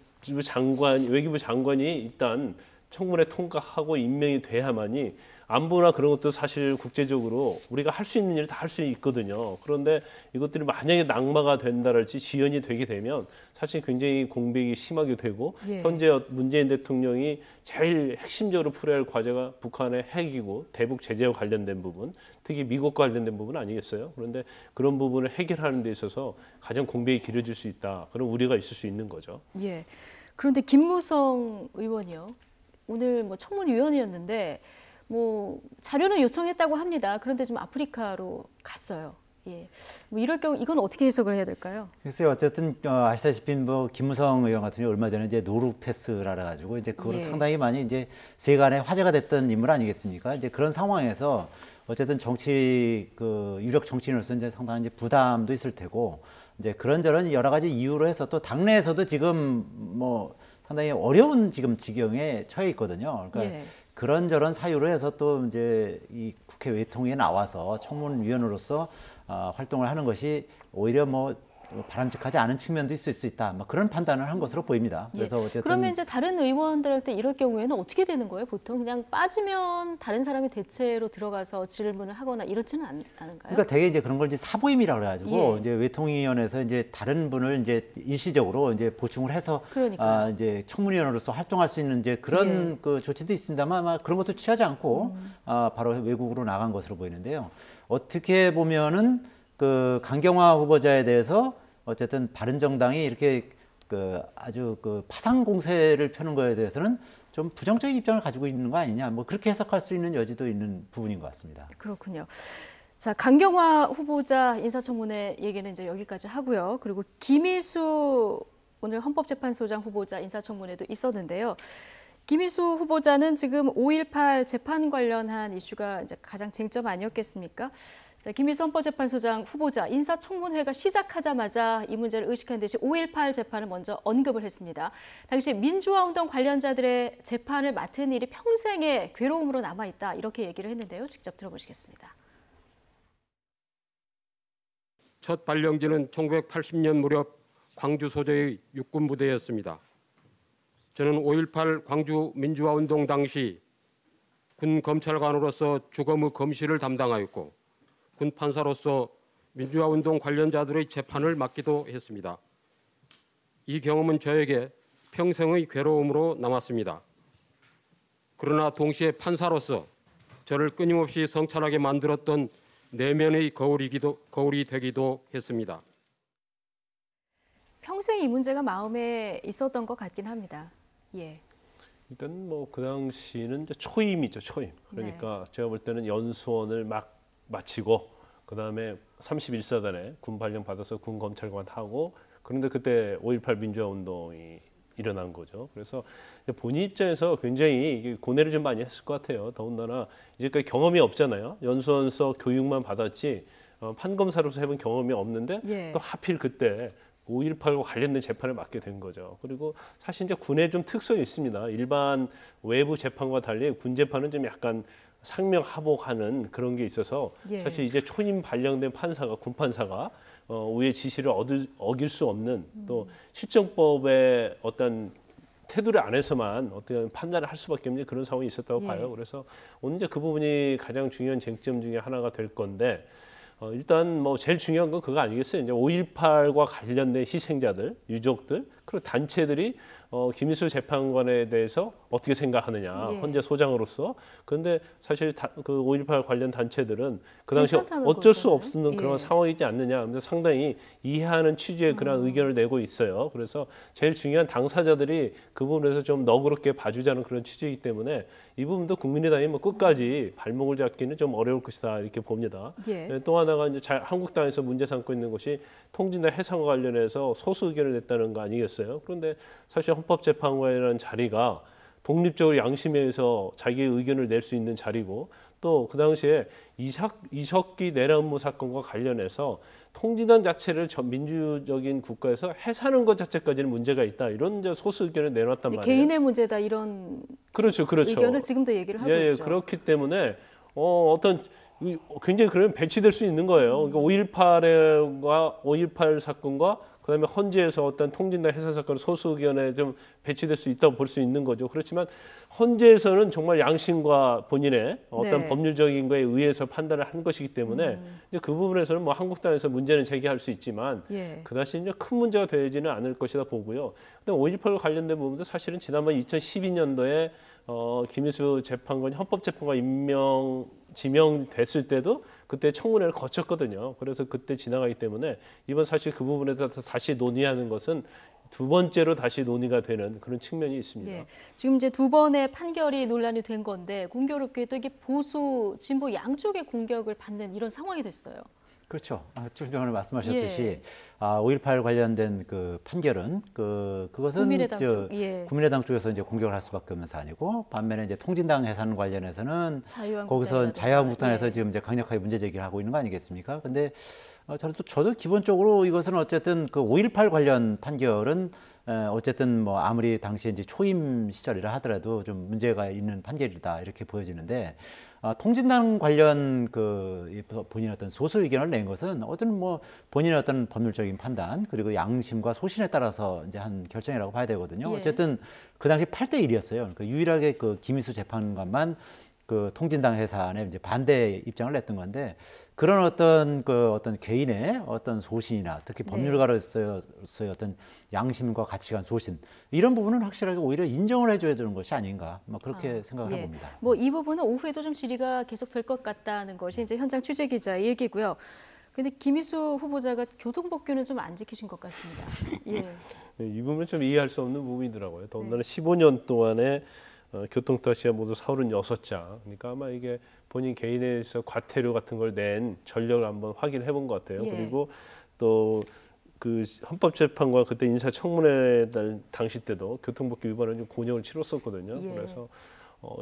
장관이 일단 청문회 통과하고 임명이 돼야만이 안보나 그런 것도 사실 국제적으로 우리가 할 수 있는 일을 다 할 수 있거든요. 그런데 이것들이 만약에 낙마가 된다랄지 지연이 되게 되면 사실 굉장히 공백이 심하게 되고 현재 문재인 대통령이 제일 핵심적으로 풀어야 할 과제가 북한의 핵이고 대북 제재와 관련된 부분, 특히 미국과 관련된 부분 아니겠어요? 그런데 그런 부분을 해결하는 데 있어서 가장 공백이 길어질 수 있다. 그런 우려가 있을 수 있는 거죠. 예. 그런데 김무성 의원이요. 오늘 뭐 청문위원이었는데 뭐 자료는 요청했다고 합니다. 그런데 좀 아프리카로 갔어요. 예. 뭐 이럴 경우 이건 어떻게 해석을 해야 될까요? 글쎄요, 어쨌든 아시다시피 뭐 김무성 의원 같은 경우 얼마 전에 이제 노루 패스라 가지고 이제 그거로 상당히 많이 이제 세간에 화제가 됐던 인물 아니겠습니까? 이제 그런 상황에서 어쨌든 정치 그 유력 정치인으로서 이제 상당한 이제 부담도 있을 테고 이제 그런저런 여러 가지 이유로 해서 또 당내에서도 지금 뭐 상당히 어려운 지금 지경에 처해 있거든요. 그러니까 그런저런 사유로 해서 또 이제 이 국회 외통위에 나와서 청문위원으로서 활동을 하는 것이 오히려 뭐 바람직하지 않은 측면도 있을 수 있다. 뭐 그런 판단을 한 것으로 보입니다. 그래서 어쨌든 그러면 이제 다른 의원들한테 이럴 경우에는 어떻게 되는 거예요? 보통 그냥 빠지면 다른 사람이 대체로 들어가서 질문을 하거나 이렇지는 않은가요? 그러니까 대개 이제 그런 걸 이제 사보임이라고 그래가지고 이제 외통위원회에서 이제 다른 분을 이제 일시적으로 이제 보충을 해서 이제 청문위원으로서 활동할 수 있는 이제 그런 그 조치도 있습니다만 아마 그런 것도 취하지 않고 바로 외국으로 나간 것으로 보이는데요. 어떻게 보면은 그 강경화 후보자에 대해서 어쨌든 바른정당이 이렇게 그 아주 그 파상 공세를 펴는 거에 대해서는 좀 부정적인 입장을 가지고 있는 거 아니냐, 뭐 그렇게 해석할 수 있는 여지도 있는 부분인 것 같습니다. 그렇군요. 자, 강경화 후보자 인사청문회 얘기는 이제 여기까지 하고요. 그리고 김희수 오늘 헌법재판소장 후보자 인사청문회도 있었는데요. 김희수 후보자는 지금 5.18 재판 관련한 이슈가 이제 가장 쟁점 아니었겠습니까? 자, 김희수 헌법재판소장 후보자 인사청문회가 시작하자마자 이 문제를 의식한 듯이 5.18 재판을 먼저 언급을 했습니다. 당시 민주화운동 관련자들의 재판을 맡은 일이 평생의 괴로움으로 남아있다 이렇게 얘기를 했는데요. 직접 들어보시겠습니다. 첫 발령지는 1980년 무렵 광주 소재의 육군부대였습니다. 저는 5.18 광주 민주화운동 당시 군 검찰관으로서 주검의 검시를 담당하였고 군 판사로서 민주화운동 관련자들의 재판을 맡기도 했습니다. 이 경험은 저에게 평생의 괴로움으로 남았습니다. 그러나 동시에 판사로서 저를 끊임없이 성찰하게 만들었던 내면의 거울이 되기도 했습니다. 평생 이 문제가 마음에 있었던 것 같긴 합니다. 예. 일단 뭐 그 당시는 이제 초임이죠, 초임. 그러니까 제가 볼 때는 연수원을 막 마치고 그다음에 31사단에 군 발령 받아서 군 검찰관 하고 그런데 그때 5.18 민주화 운동이 일어난 거죠. 그래서 본인 입장에서 굉장히 이게 고뇌를 좀 많이 했을 것 같아요. 더군다나 이제까지 경험이 없잖아요. 연수원서 교육만 받았지 판검사로서 해본 경험이 없는데 예. 또 하필 그때 5.18과 관련된 재판을 맡게 된 거죠. 그리고 사실 이제 군의 좀 특성이 있습니다. 일반 외부 재판과 달리 군 재판은 좀 약간 상명하복하는 그런 게 있어서 예. 사실 이제 초임 발령된 판사가 군 판사가 우의 지시를 어길 수 없는 또 실정법의 어떤 테두리 안에서만 어떤 판단을 할 수밖에 없는 그런 상황이 있었다고 예. 봐요. 그래서 오늘 이제 그 부분이 가장 중요한 쟁점 중에 하나가 될 건데 일단 뭐 제일 중요한 건 그거 아니겠어요. 이제 5.18과 관련된 희생자들, 유족들 그리고 단체들이 김일수 재판관에 대해서 어떻게 생각하느냐 예. 헌재 소장으로서. 그런데 사실 그 5.18 관련 단체들은 그 당시 괜찮다는 어쩔 수 거잖아요. 없는 예. 그런 상황이지 않느냐 하면서 상당히 이해하는 취지의 그런 의견을 내고 있어요. 그래서 제일 중요한 당사자들이 그 부분에서 좀 너그럽게 봐주자는 그런 취지이기 때문에 이 부분도 국민의당이 뭐 끝까지 발목을 잡기는 좀 어려울 것이다 이렇게 봅니다. 예. 또 하나가 이제 한국당에서 문제 삼고 있는 것이 통진당 해산과 관련해서 소수 의견을 냈다는 거 아니겠어요? 그런데 사실 헌법재판관이라는 자리가 독립적으로 양심에 의해서 자기의 의견을 낼 수 있는 자리고 또 그 당시에 이석기 내란음모 사건과 관련해서 통진당 자체를 민주적인 국가에서 해산하는 것 자체까지는 문제가 있다 이런 이제 소수 의견을 내놨단 말이에요. 개인의 문제다 이런 그렇죠. 의견을 지금도 얘기를 하고 예, 있죠. 그렇기 때문에 어떤 굉장히 그러면 배치될 수 있는 거예요. 그러니까 5.18 사건과 그다음에 헌재에서 어떤 통진당 해산 사건 소수 의견에 좀 배치될 수 있다고 볼 수 있는 거죠. 그렇지만 헌재에서는 정말 양심과 본인의 어떤 네. 법률적인 거에 의해서 판단을 한 것이기 때문에 이제 그 부분에서는 뭐 한국당에서 문제는 제기할 수 있지만 예. 그다시 이제 큰 문제가 되지는 않을 것이다 보고요. 근데 5.18과 관련된 부분도 사실은 지난번 2012년도에 김일수 재판관이 헌법재판관 지명됐을 때도 그때 청문회를 거쳤거든요. 그래서 그때 지나가기 때문에 이번 사실 그 부분에 대해서 다시 논의하는 것은 두 번째로 다시 논의가 되는 그런 측면이 있습니다. 예. 지금 이제 두 번의 판결이 논란이 된 건데 공교롭게도 이게 보수, 진보 양쪽의 공격을 받는 이런 상황이 됐어요. 그렇죠. 좀 전에 말씀하셨듯이 예. 5.18 관련된 그 판결은 그것은 국민의당 쪽, 예. 국민의당 쪽에서 이제 공격을 할 수밖에 없는 사안이고 반면에 이제 통진당 해산 관련해서는 거기서 자유한국당에서 예. 지금 이제 강력하게 문제 제기를 하고 있는 거 아니겠습니까? 근데 저도 기본적으로 이것은 어쨌든 그 5.18 관련 판결은 어쨌든 뭐 아무리 당시에 이제 초임 시절이라 하더라도 좀 문제가 있는 판결이다 이렇게 보여지는데 통진당 관련 본인의 어떤 소수 의견을 낸 것은 어떤 뭐 본인의 어떤 법률적인 판단 그리고 양심과 소신에 따라서 이제 한 결정이라고 봐야 되거든요. 예. 어쨌든 그 당시 8대1이었어요. 그러니까 유일하게 그 김일수 재판관만 그 통진당 해산에 이제 반대 입장을 냈던 건데 그런 어떤 개인의 어떤 소신이나 특히 법률가로서의 어떤 양심과 가치관, 소신 이런 부분은 확실하게 오히려 인정을 해줘야 되는 것이 아닌가, 뭐 그렇게 생각을 예. 해봅니다. 뭐 이 부분은 오후에도 좀 질의가 계속될 것 같다는 것이 이제 현장 취재 기자의 얘기고요. 근데 김일수 후보자가 교통법규는 좀 안 지키신 것 같습니다. 예. 이 부분은 좀 이해할 수 없는 부분이더라고요. 더군다나 15년 동안에 교통타시가 모두 36장. 그러니까 아마 이게 본인 개인에서 과태료 같은 걸 낸 전력을 한번 확인해 본 것 같아요. 예. 그리고 또 그 헌법재판관 그때 인사청문회 당시 때도 교통법규 위반을 좀 곤욕을 치렀었거든요. 예. 그래서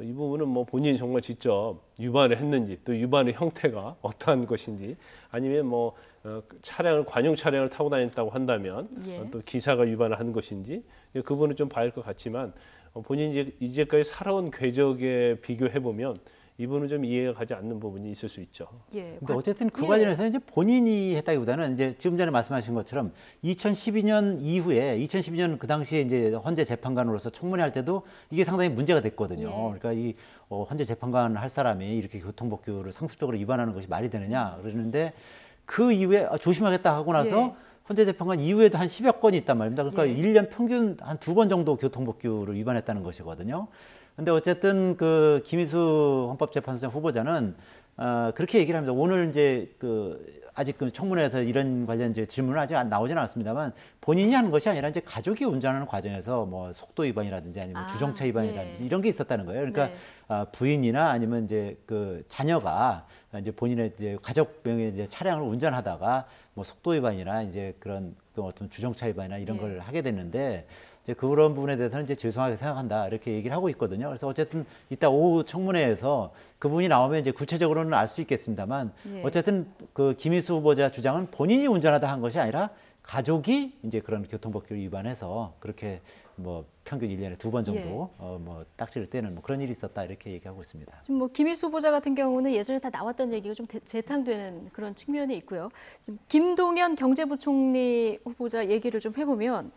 이 부분은 뭐 본인이 정말 직접 위반을 했는지 또 위반의 형태가 어떠한 것인지 아니면 뭐 관용 차량을 타고 다녔다고 한다면 예. 또 기사가 위반을 한 것인지 그 부분은 좀 봐야 할 것 같지만 본인이 이제까지 살아온 궤적에 비교해 보면 이 부분은 좀 이해가 가지 않는 부분이 있을 수 있죠. 예. 근데 어쨌든 그 관련해서 이제 본인이 했다기보다는 이제 지금 전에 말씀하신 것처럼 2012년 이후에 2012년 그 당시에 이제 헌재 재판관으로서 청문회 할 때도 이게 상당히 문제가 됐거든요. 그러니까 이 헌재 재판관 할 사람이 이렇게 교통법규를 상습적으로 위반하는 것이 말이 되느냐 그러는데 그 이후에 조심하겠다 하고 나서 헌재 재판관 이후에도 한 10여 건이 있단 말입니다. 그러니까 1년 평균 한 2번 정도 교통법규를 위반했다는 것이거든요. 근데 어쨌든 그 김희수 헌법재판소장 후보자는 그렇게 얘기를 합니다. 오늘 이제 아직 그 청문회에서 이런 관련 이제 질문은 아직 나오지는 않았습니다만 본인이 하는 것이 아니라 이제 가족이 운전하는 과정에서 뭐 속도 위반이라든지 아니면 주정차 위반이라든지 이런 게 있었다는 거예요. 그러니까 부인이나 아니면 이제 그 자녀가 이제 본인의 이제 가족 명의 이제 차량을 운전하다가 뭐 속도 위반이나 이제 그런 어떤 주정차 위반이나 이런 걸 하게 됐는데 이제 그런 부분에 대해서는 이제 죄송하게 생각한다 이렇게 얘기를 하고 있거든요. 그래서 어쨌든 이따 오후 청문회에서 그 부분이 나오면 이제 구체적으로는 알 수 있겠습니다만 어쨌든 그 김희수 후보자 주장은 본인이 운전하다 한 것이 아니라 가족이 이제 그런 교통법규를 위반해서 그렇게 뭐 평균 1년에 2번 정도 뭐 딱지를 떼는 뭐 그런 일이 있었다 이렇게 얘기하고 있습니다. 지금 뭐 김희수 후보자 같은 경우는 예전에 다 나왔던 얘기가 좀 재탕되는 그런 측면이 있고요. 지금 김동연 경제부총리 후보자 얘기를 좀 해보면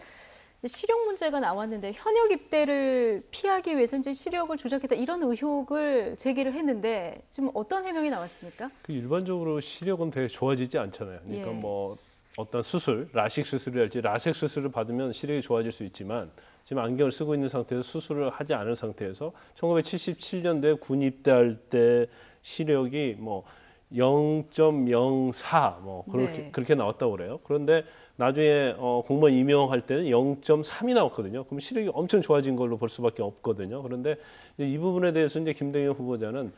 시력 문제가 나왔는데 현역 입대를 피하기 위해서 이제 시력을 조작했다 이런 의혹을 제기를 했는데 지금 어떤 해명이 나왔습니까? 그 일반적으로 시력은 되게 좋아지지 않잖아요. 그러니까 뭐 어떤 수술, 라식 수술이랄지 라섹 수술을 받으면 시력이 좋아질 수 있지만 지금 안경을 쓰고 있는 상태에서 수술을 하지 않은 상태에서 1977년도에 군 입대할 때 시력이 뭐 0.04 뭐 그렇게 나왔다고 그래요. 그런데 나중에 공무원 임용할 때는 0.3이 나왔거든요. 그럼 시력이 엄청 좋아진 걸로 볼 수밖에 없거든요. 그런데 이 부분에 대해서 이제 김동연 후보자는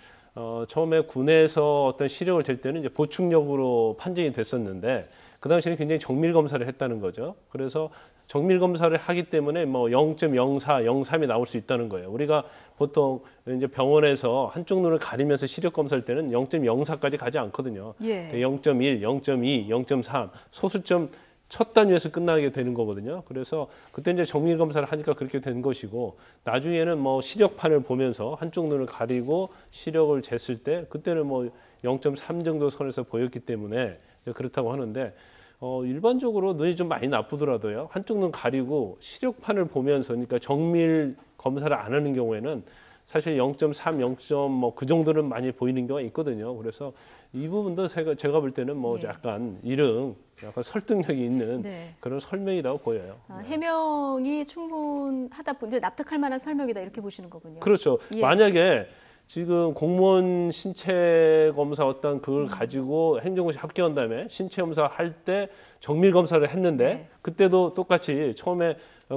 처음에 군에서 어떤 시력을 잴 때는 이제 보충력으로 판정이 됐었는데 그 당시에는 굉장히 정밀 검사를 했다는 거죠. 그래서 정밀 검사를 하기 때문에 뭐 0.04, 0.3이 나올 수 있다는 거예요. 우리가 보통 이제 병원에서 한쪽 눈을 가리면서 시력 검사할 때는 0.04까지 가지 않거든요. 0.1, 0.2, 0.3 소수점 첫 단위에서 끝나게 되는 거거든요. 그래서 그때 이제 정밀 검사를 하니까 그렇게 된 것이고 나중에는 뭐 시력판을 보면서 한쪽 눈을 가리고 시력을 쟀을 때 그때는 뭐 0.3 정도 선에서 보였기 때문에 그렇다고 하는데 일반적으로 눈이 좀 많이 나쁘더라도요. 한쪽 눈 가리고 시력판을 보면서 그러니까 정밀 검사를 안 하는 경우에는 사실 0.3, 0. 뭐 그 정도는 많이 보이는 경우가 있거든요. 그래서 이 부분도 제가 볼 때는 뭐 약간 약간 설득력이 있는 그런 설명이라고 보여요. 해명이 충분하다, 납득할 만한 설명이다 이렇게 보시는 거군요. 그렇죠. 만약에 지금 공무원 신체 검사 어떤 그걸 가지고 행정고시 합격한 다음에 신체 검사 할 때 정밀 검사를 했는데 그때도 똑같이 처음에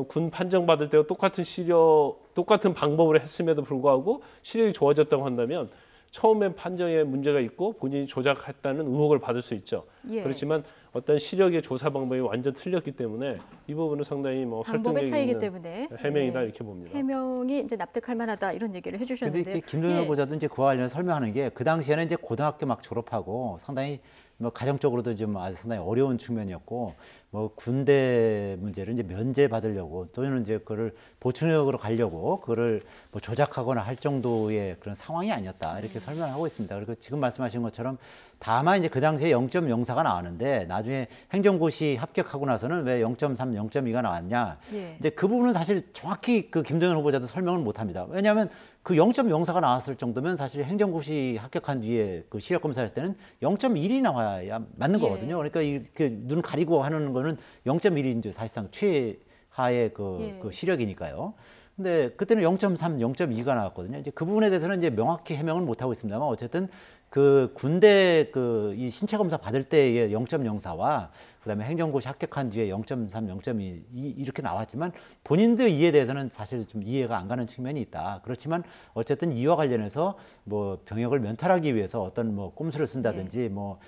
군 판정 받을 때도 똑같은 방법으로 했음에도 불구하고 시력이 좋아졌다고 한다면 처음에 판정에 문제가 있고 본인이 조작했다는 의혹을 받을 수 있죠. 그렇지만 어떤 시력의 조사 방법이 완전 틀렸기 때문에 이 부분은 상당히 뭐 방법의 차이기 있는 때문에 해명이다 이렇게 봅니다. 해명이 이제 납득할 만하다 이런 얘기를 해주셨는데. 근데 이제 김동연 후보자도 이제 그와 관련 설명하는 게 그 당시에는 이제 고등학교 막 졸업하고 상당히 뭐 가정적으로도 좀 아주 상당히 어려운 측면이었고 뭐 군대 문제를 이제 면제 받으려고 또는 이제 그거를 보충력으로 가려고 그거를 뭐 조작하거나 할 정도의 그런 상황이 아니었다 이렇게 설명을 하고 있습니다. 그리고 지금 말씀하신 것처럼 다만 이제 그 당시에 0.04가 나왔는데 나중에 행정고시 합격하고 나서는 왜 0.3, 0.2가 나왔냐? 이제 그 부분은 사실 정확히 그 김동연 후보자도 설명을 못 합니다. 왜냐하면 그 0.04가 나왔을 정도면 사실 행정고시 합격한 뒤에 그 시력 검사했을 때는 0.1이 나와야 맞는 거거든요. 그러니까 이렇게 눈 가리고 하는 거는 0.1이 이제 사실상 최하의 그 시력이니까요. 근데 그때는 0.3, 0.2가 나왔거든요. 이제 그 부분에 대해서는 이제 명확히 해명을 못 하고 있습니다만 어쨌든 그 군대 이 신체 검사 받을 때의 0.04와 그다음에 행정고시 합격한 뒤에 0.3, 0.2 이렇게 나왔지만 본인들 이에 대해서는 사실 좀 이해가 안 가는 측면이 있다. 그렇지만 어쨌든 이와 관련해서 뭐 병역을 면탈하기 위해서 어떤 뭐 꼼수를 쓴다든지 뭐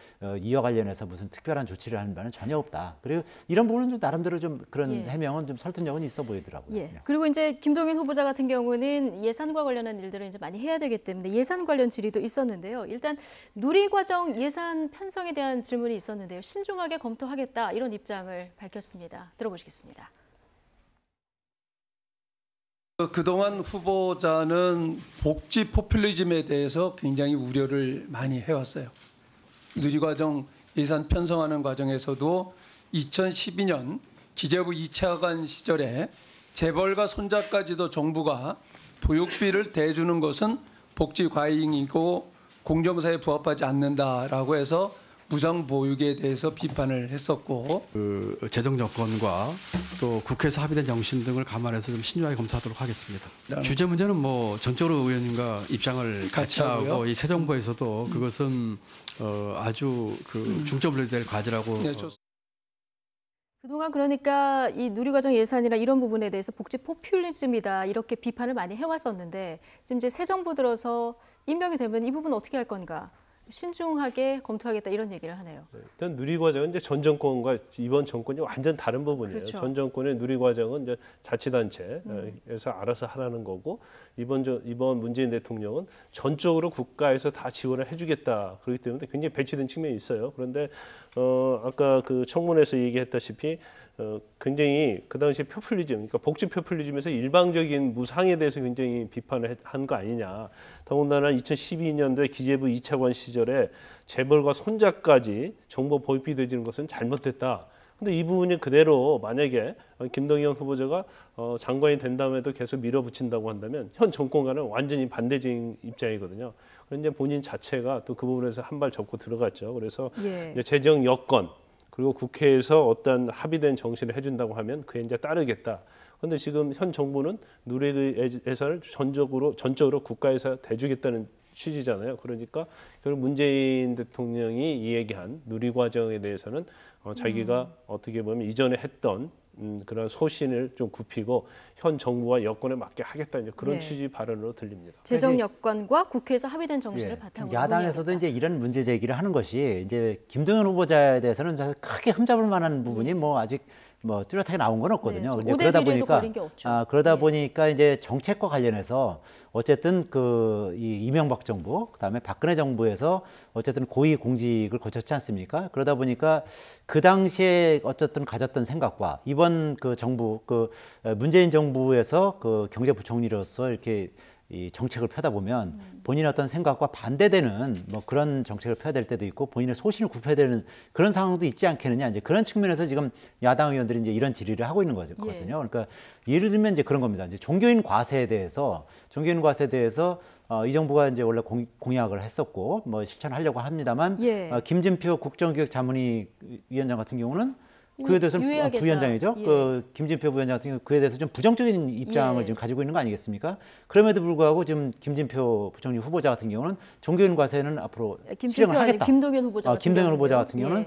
이와 관련해서 무슨 특별한 조치를 하는 바는 전혀 없다. 그리고 이런 부분은 좀 나름대로 좀 그런 해명은 좀 설득력은 있어 보이더라고요. 그리고 이제 김동연 후보자 같은 경우는 예산과 관련한 일들을 이제 많이 해야 되기 때문에 예산 관련 질의도 있었는데요. 일단 누리과정 예산 편성에 대한 질문이 있었는데요. 신중하게 검토하겠다 이런 입장을 밝혔습니다. 들어보시겠습니다. 그동안 후보자는 복지 포퓰리즘에 대해서 굉장히 우려를 많이 해왔어요. 누리과정 예산 편성하는 과정에서도 2012년 기재부 2차관 시절에 재벌과 손자까지도 정부가 보육비를 대주는 것은 복지 과잉이고 공정사에 부합하지 않는다라고 해서 무상 보육에 대해서 비판을 했었고, 그 재정 정권과 또 국회에서 합의된 정신 등을 감안해서 좀 신중하게 검토하도록 하겠습니다. 규제 문제는 뭐 전적으로 의원님과 입장을 같이 하고 이 새 정부에서도 그것은 아주 그 중점을 될 과제라고. 네, 그동안 그러니까 이 누리과정 예산이나 이런 부분에 대해서 복지 포퓰리즘이다 이렇게 비판을 많이 해왔었는데 지금 이제 새 정부 들어서 임명이 되면 이 부분 어떻게 할 건가? 신중하게 검토하겠다 이런 얘기를 하네요. 일단 누리과정은 이제 전 정권과 이번 정권이 완전 다른 부분이에요. 그렇죠. 전 정권의 누리과정은 이제 자치단체에서 알아서 하라는 거고 이번 문재인 대통령은 전적으로 국가에서 다 지원을 해주겠다. 그렇기 때문에 굉장히 배치된 측면이 있어요. 그런데 아까 그 청문회에서 얘기했다시피 굉장히 그 당시에 포퓰리즘, 그러니까 복지 포퓰리즘에서 일방적인 무상에 대해서 굉장히 비판을 한 거 아니냐. 더군다나 2012년도에 기재부 2차관 시절에 재벌과 손자까지 정보 보육비 대주는 것은 잘못됐다. 근데 이 부분이 그대로 만약에 김동연 후보자가 장관이 된 다음에도 계속 밀어붙인다고 한다면 현 정권과는 완전히 반대적인 입장이거든요. 그런데 본인 자체가 또 그 부분에서 한 발 접고 들어갔죠. 그래서 이제 재정 여건 그리고 국회에서 어떤 합의된 정신을 해준다고 하면 그에 이제 따르겠다. 그런데 지금 현 정부는 누리 예산을 전적으로 국가에서 대주겠다는 취지잖아요. 그러니까 결국 문재인 대통령이 이 얘기한 누리과정에 대해서는 자기가 어떻게 보면 이전에 했던 그런 소신을 좀 굽히고 현 정부와 여건에 맞게 하겠다 이제 그런 취지 발언으로 들립니다. 재정 여건과 국회에서 합의된 정신을 바탕으로 야당에서도 이제 이런 문제 제기를 하는 것이 이제 김동연 후보자에 대해서는 크게 흠잡을 만한 부분이 뭐 아직 뭐 뚜렷하게 나온 건 없거든요. 네, 그러다 보니까 이제 정책과 관련해서 어쨌든 이 이명박 정부 그다음에 박근혜 정부에서 어쨌든 고위 공직을 거쳤지 않습니까? 그러다 보니까 그 당시에 어쨌든 가졌던 생각과 이번 그 정부 문재인 정부에서 그 경제부총리로서 이렇게 이 정책을 펴다 보면 본인의 어떤 생각과 반대되는 뭐 그런 정책을 펴야 될 때도 있고 본인의 소신을 굽혀야 되는 그런 상황도 있지 않겠느냐 이제 그런 측면에서 지금 야당 의원들이 이제 이런 질의를 하고 있는 거거든요. 그러니까 예를 들면 이제 그런 겁니다. 이제 종교인 과세에 대해서 이 정부가 이제 원래 공약을 했었고 뭐 실천하려고 합니다만 김진표 국정기획자문위 위원장 같은 경우는 그에 대해서는 부위원장이죠. 그 김진표 부위원장 같은 경우 그에 대해서 좀 부정적인 입장을 지금 가지고 있는 거 아니겠습니까? 그럼에도 불구하고 지금 김진표 부총리 후보자 같은 경우는 종교인 과세는 앞으로 실행을 하겠다. 김동연 후보자 같은 경우는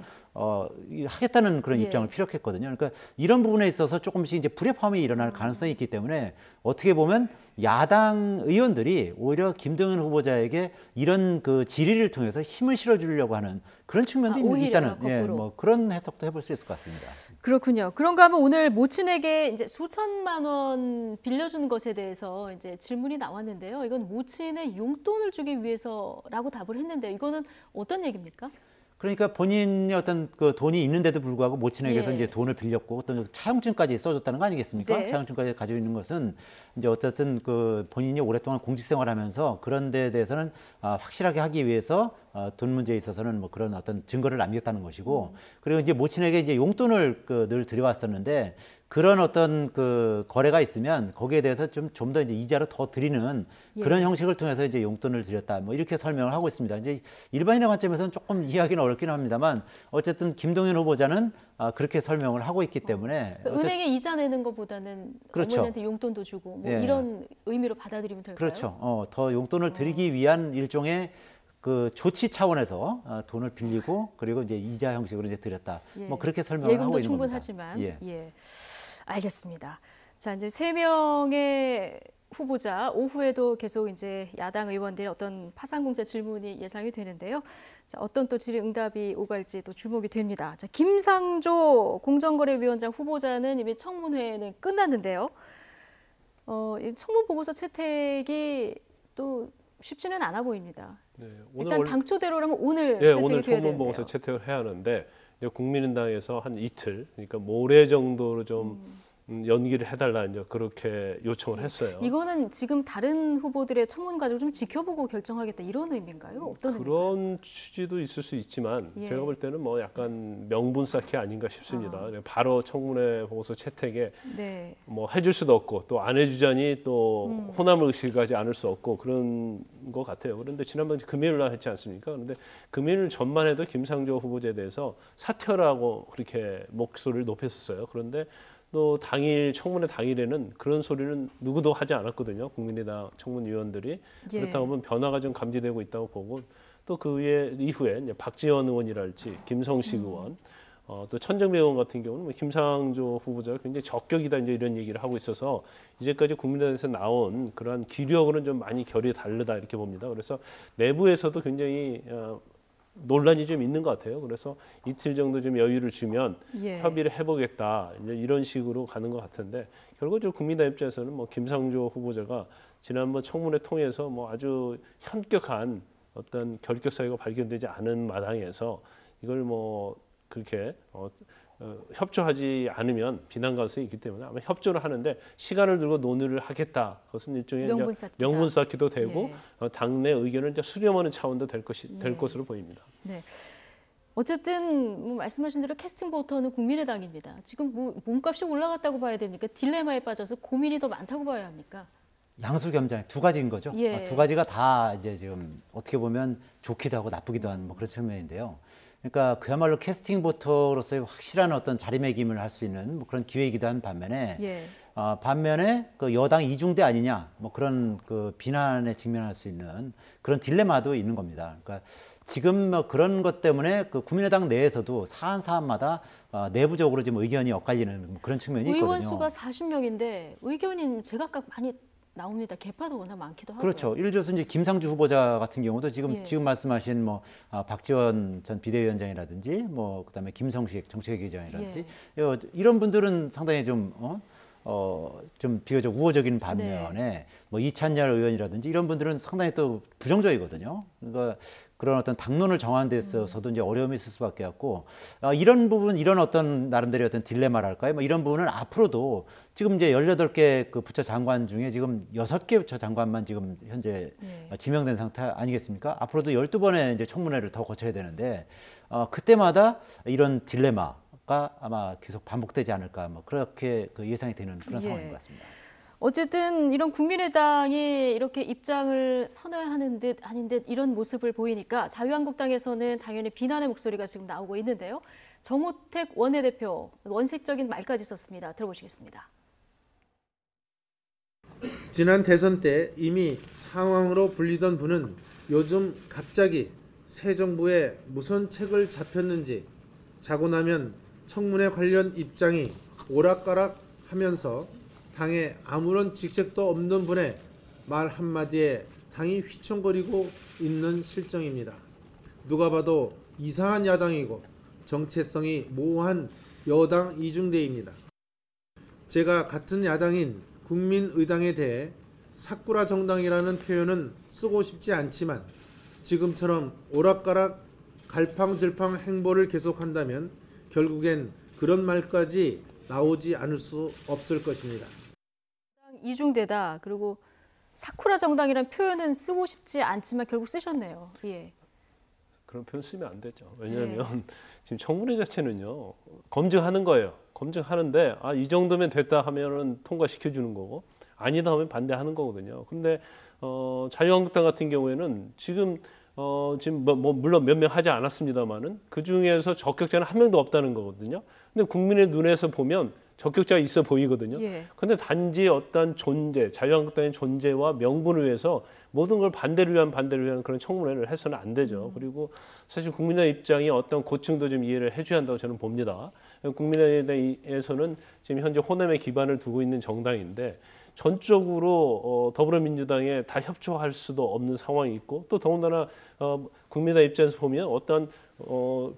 하겠다는 그런 입장을 피력했거든요. 그러니까 이런 부분에 있어서 조금씩 이제 불협화음이 일어날 가능성이 있기 때문에 어떻게 보면 야당 의원들이 오히려 김동연 후보자에게 이런 그 질의를 통해서 힘을 실어주려고 하는 그런 측면도 있다는 뭐 그런 해석도 해볼 수 있을 것 같습니다. 그렇군요. 그런가 하면 오늘 모친에게 이제 수천만 원 빌려주는 것에 대해서 이제 질문이 나왔는데요. 이건 모친의 용돈을 주기 위해서라고 답을 했는데요. 이거는 어떤 얘기입니까? 그러니까 본인이 어떤 그 돈이 있는데도 불구하고 모친에게서 이제 돈을 빌렸고 어떤 차용증까지 써줬다는 거 아니겠습니까? 차용증까지 가지고 있는 것은 이제 어쨌든 그 본인이 오랫동안 공직 생활하면서 그런 데에 대해서는 확실하게 하기 위해서 돈 문제에 있어서는 뭐 그런 어떤 증거를 남겼다는 것이고 그리고 이제 모친에게 이제 용돈을 늘 들여왔었는데 그런 어떤 그 거래가 있으면 거기에 대해서 좀 더 이제 이자로 더 드리는 그런 형식을 통해서 이제 용돈을 드렸다. 뭐 이렇게 설명을 하고 있습니다. 이제 일반인의 관점에서는 조금 이해하기는 어렵긴 합니다만 어쨌든 김동연 후보자는 그렇게 설명을 하고 있기 때문에 은행에 이자 내는 것보다는 어머니한테 용돈도 주고 뭐 이런 의미로 받아들이면 될까요? 그렇죠. 더 용돈을 드리기 위한 일종의 그 조치 차원에서 돈을 빌리고 그리고 이제 이자 형식으로 이제 드렸다. 뭐 그렇게 설명을 하고 있는 겁니다. 충분하지만 알겠습니다. 자, 이제 3명의 후보자 오후에도 계속 이제 야당 의원들의 어떤 파상공자 질문이 예상이 되는데요. 자, 어떤 또 질의응답이 오갈지 또 주목이 됩니다. 자, 김상조 공정거래위원장 후보자는 이미 청문회는 끝났는데요. 이 청문 보고서 채택이 또 쉽지는 않아 보입니다. 일단 당초대로라면 오늘 채택이 오늘 돼야 청문 보고서 채택을 해야 하는데 국민의당에서 한 이틀, 그러니까 모레 정도로 좀 연기를 해달라 이제 그렇게 요청을 했어요. 이거는 지금 다른 후보들의 청문 과정을 좀 지켜보고 결정하겠다 이런 의미인가요? 어떤 의미인가요? 그런 취지도 있을 수 있지만 예. 제가 볼 때는 뭐 약간 명분 쌓기 아닌가 싶습니다. 바로 청문회 보고서 채택에 네. 뭐 해줄 수도 없고 또 안 해주자니 또 호남을 의식하지 않을 수 없고 그런 것 같아요. 그런데 지난번 금요일 날 했지 않습니까? 그런데 금요일 전만 해도 김상조 후보자에 대해서 사퇴라고 그렇게 목소리를 높였었어요. 그런데 또 당일 청문회 당일에는 그런 소리는 누구도 하지 않았거든요. 국민의당 청문위원들이. 예. 그렇다고 보면 변화가 좀 감지되고 있다고 보고 또 그 이후에 이제 박지원 의원이랄지 김성식 의원 또 천정배 의원 같은 경우는 뭐 김상조 후보자가 굉장히 적격이다 이제 이런 얘기를 하고 있어서 이제까지 국민의당에서 나온 그러한 기력으로는 좀 많이 결이 다르다 이렇게 봅니다. 그래서 내부에서도 굉장히 논란이 좀 있는 것 같아요. 그래서 이틀 정도 좀 여유를 주면 예. 협의를 해보겠다 이제 이런 식으로 가는 것 같은데 결국 좀 국민의당 입장에서는 뭐 김상조 후보자가 지난번 청문회 통해서 뭐 아주 현격한 어떤 결격 사유가 발견되지 않은 마당에서 이걸 뭐 그렇게 협조하지 않으면 비난 가능성이 있기 때문에 아마 협조를 하는데 시간을 두고 논의를 하겠다. 그것은 일종의 명분 쌓기도 되고 예. 당내 의견을 이제 수렴하는 차원도 될 것으로 보입니다. 네. 어쨌든 뭐 말씀하신 대로 캐스팅 보터는 국민의당입니다. 지금 뭐 몸값이 올라갔다고 봐야 됩니까? 딜레마에 빠져서 고민이 더 많다고 봐야 합니까? 양수겸장 두 가지인 거죠. 예. 두 가지가 다 이제 지금 어떻게 보면 좋기도 하고 나쁘기도 한 뭐 그런 측면인데요. 그러니까 그야말로 캐스팅 보터로서의 확실한 어떤 자리매김을 할 수 있는 뭐 그런 기회이기도 한 반면에 예. 반면에 그 여당 이중대 아니냐 뭐 그런 그 비난에 직면할 수 있는 그런 딜레마도 있는 겁니다. 그러니까 지금 뭐 그런 것 때문에 그 국민의당 내에서도 사안마다 내부적으로 지금 의견이 엇갈리는 뭐 그런 측면이 있거든요. 의원 수가 40명인데 의견이 제각각 많이 나옵니다. 개파도 워낙 많기도 하고요. 그렇죠. 예를 들어서 이제 김상주 후보자 같은 경우도 지금 예. 지금 말씀하신 뭐 박지원 전 비대위원장이라든지 뭐 그다음에 김성식 정책위의장이라든지 이런 분들은 상당히 좀 좀 비교적 우호적인 반면에 뭐 이찬열 의원이라든지 이런 분들은 상당히 또 부정적이거든요. 그러니까 그런 어떤 당론을 정하는 데 있어서도 이제 어려움이 있을 수밖에 없고 이런 부분, 이런 어떤 나름대로 어떤 딜레마랄까요? 뭐 이런 부분은 앞으로도 지금 이제 18개 그 부처 장관 중에 지금 6개 부처 장관만 지금 현재 지명된 상태 아니겠습니까? 앞으로도 12번의 이제 청문회를 더 거쳐야 되는데 그때마다 이런 딜레마가 아마 계속 반복되지 않을까 뭐 그렇게 그 예상이 되는 그런 상황인 것 같습니다. 어쨌든 이런 국민의당이 이렇게 입장을 선회하는 듯 아닌 듯 이런 모습을 보이니까 자유한국당에서는 당연히 비난의 목소리가 지금 나오고 있는데요. 정호택 원내대표 원색적인 말까지 썼습니다. 들어보시겠습니다. 지난 대선 때 이미 상황으로 불리던 분은 요즘 갑자기 새 정부에 무슨 책을 잡혔는지 자고 나면 청문회 관련 입장이 오락가락 하면서 당에 아무런 직책도 없는 분의 말 한마디에 당이 휘청거리고 있는 실정입니다. 누가 봐도 이상한 야당이고 정체성이 모호한 여당 이중대입니다. 제가 같은 야당인 국민의당에 대해 사쿠라 정당이라는 표현은 쓰고 싶지 않지만 지금처럼 오락가락 갈팡질팡 행보를 계속한다면 결국엔 그런 말까지 나오지 않을 수 없을 것입니다. 이중대다. 그리고 사쿠라 정당이라는 표현은 쓰고 싶지 않지만 결국 쓰셨네요. 예. 그런 표현 쓰면 안 되죠. 왜냐하면 지금 청문회 자체는요 검증하는 거예요. 검증하는데 이 정도면 됐다 하면은 통과시켜 주는 거고 아니다 하면 반대하는 거거든요. 그런데 자유한국당 같은 경우에는 지금 뭐 물론 몇 명 하지 않았습니다만은 그 중에서 적격자는 한 명도 없다는 거거든요. 근데 국민의 눈에서 보면 적격자가 있어 보이거든요. 그런데 단지 어떤 존재, 자유한국당의 존재와 명분을 위해서 모든 걸 반대를 위한 그런 청문회를 해서는 안 되죠. 그리고 사실 국민의 입장이 어떤 고충도 좀 이해를 해줘야 한다고 저는 봅니다. 국민의당에서는 지금 현재 호남에 기반을 두고 있는 정당인데 전적으로 더불어민주당에 다 협조할 수도 없는 상황이 있고 또 더군다나 국민의당 입장에서 보면 어떤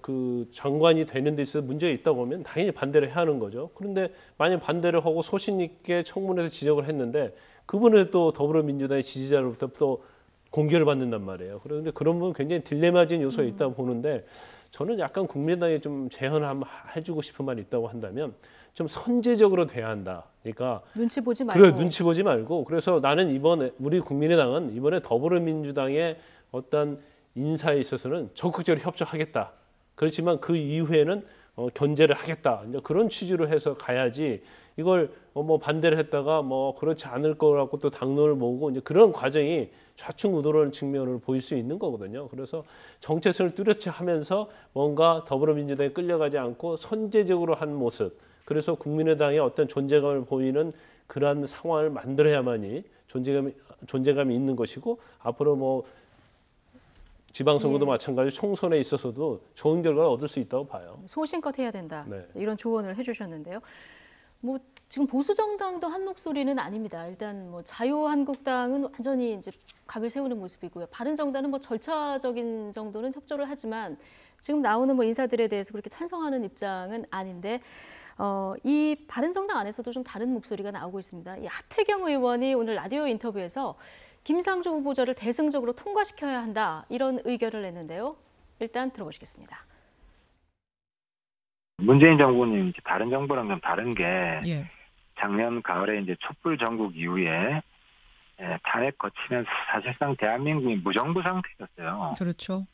그 장관이 되는 데 있어서 문제가 있다고 하면 당연히 반대를 해야 하는 거죠. 그런데 만약 반대를 하고 소신 있게 청문회에서 지적을 했는데 그분은 또 더불어민주당의 지지자로부터 또 공격을 받는단 말이에요. 그런데 그런 부분 굉장히 딜레마적인 요소가 있다고 보는데 저는 약간 국민의당에 좀 제안을 한번 해주고 싶은 말이 있다고 한다면 좀 선제적으로 돼야 한다. 그러니까 눈치 보지 말고. 그래, 눈치 보지 말고. 그래서 나는 이번에 우리 국민의당은 이번에 더불어민주당의 어떤 인사에 있어서는 적극적으로 협조하겠다. 그렇지만 그 이후에는 견제를 하겠다. 이제 그런 취지로 해서 가야지. 이걸 뭐 반대를 했다가 뭐 그렇지 않을 거라고 또 당론을 모으고 이제 그런 과정이 좌충우돌하는 측면을 보일 수 있는 거거든요. 그래서 정체성을 뚜렷이 하면서 뭔가 더불어민주당에 끌려가지 않고 선제적으로 한 모습. 그래서 국민의당의 어떤 존재감을 보이는 그러한 상황을 만들어야만이 존재감이 있는 것이고 앞으로 뭐 지방선거도 마찬가지로 총선에 있어서도 좋은 결과를 얻을 수 있다고 봐요. 소신껏 해야 된다. 네. 이런 조언을 해주셨는데요. 뭐 지금 보수 정당도 한 목소리는 아닙니다. 일단 뭐 자유한국당은 완전히 이제 각을 세우는 모습이고요. 바른정당은 뭐 절차적인 정도는 협조를 하지만 지금 나오는 뭐 인사들에 대해서 그렇게 찬성하는 입장은 아닌데 이 바른정당 안에서도 좀 다른 목소리가 나오고 있습니다. 이 하태경 의원이 오늘 라디오 인터뷰에서 김상조 후보자를 대승적으로 통과시켜야 한다 이런 의견을 냈는데요. 일단 들어보시겠습니다. 문재인 정부는 이제 다른 정부랑 좀 다른 게 예. 작년 가을에 이제 촛불 전국 이후에 탄핵 거치면서 사실상 대한민국이 무정부 상태였어요. 그렇죠.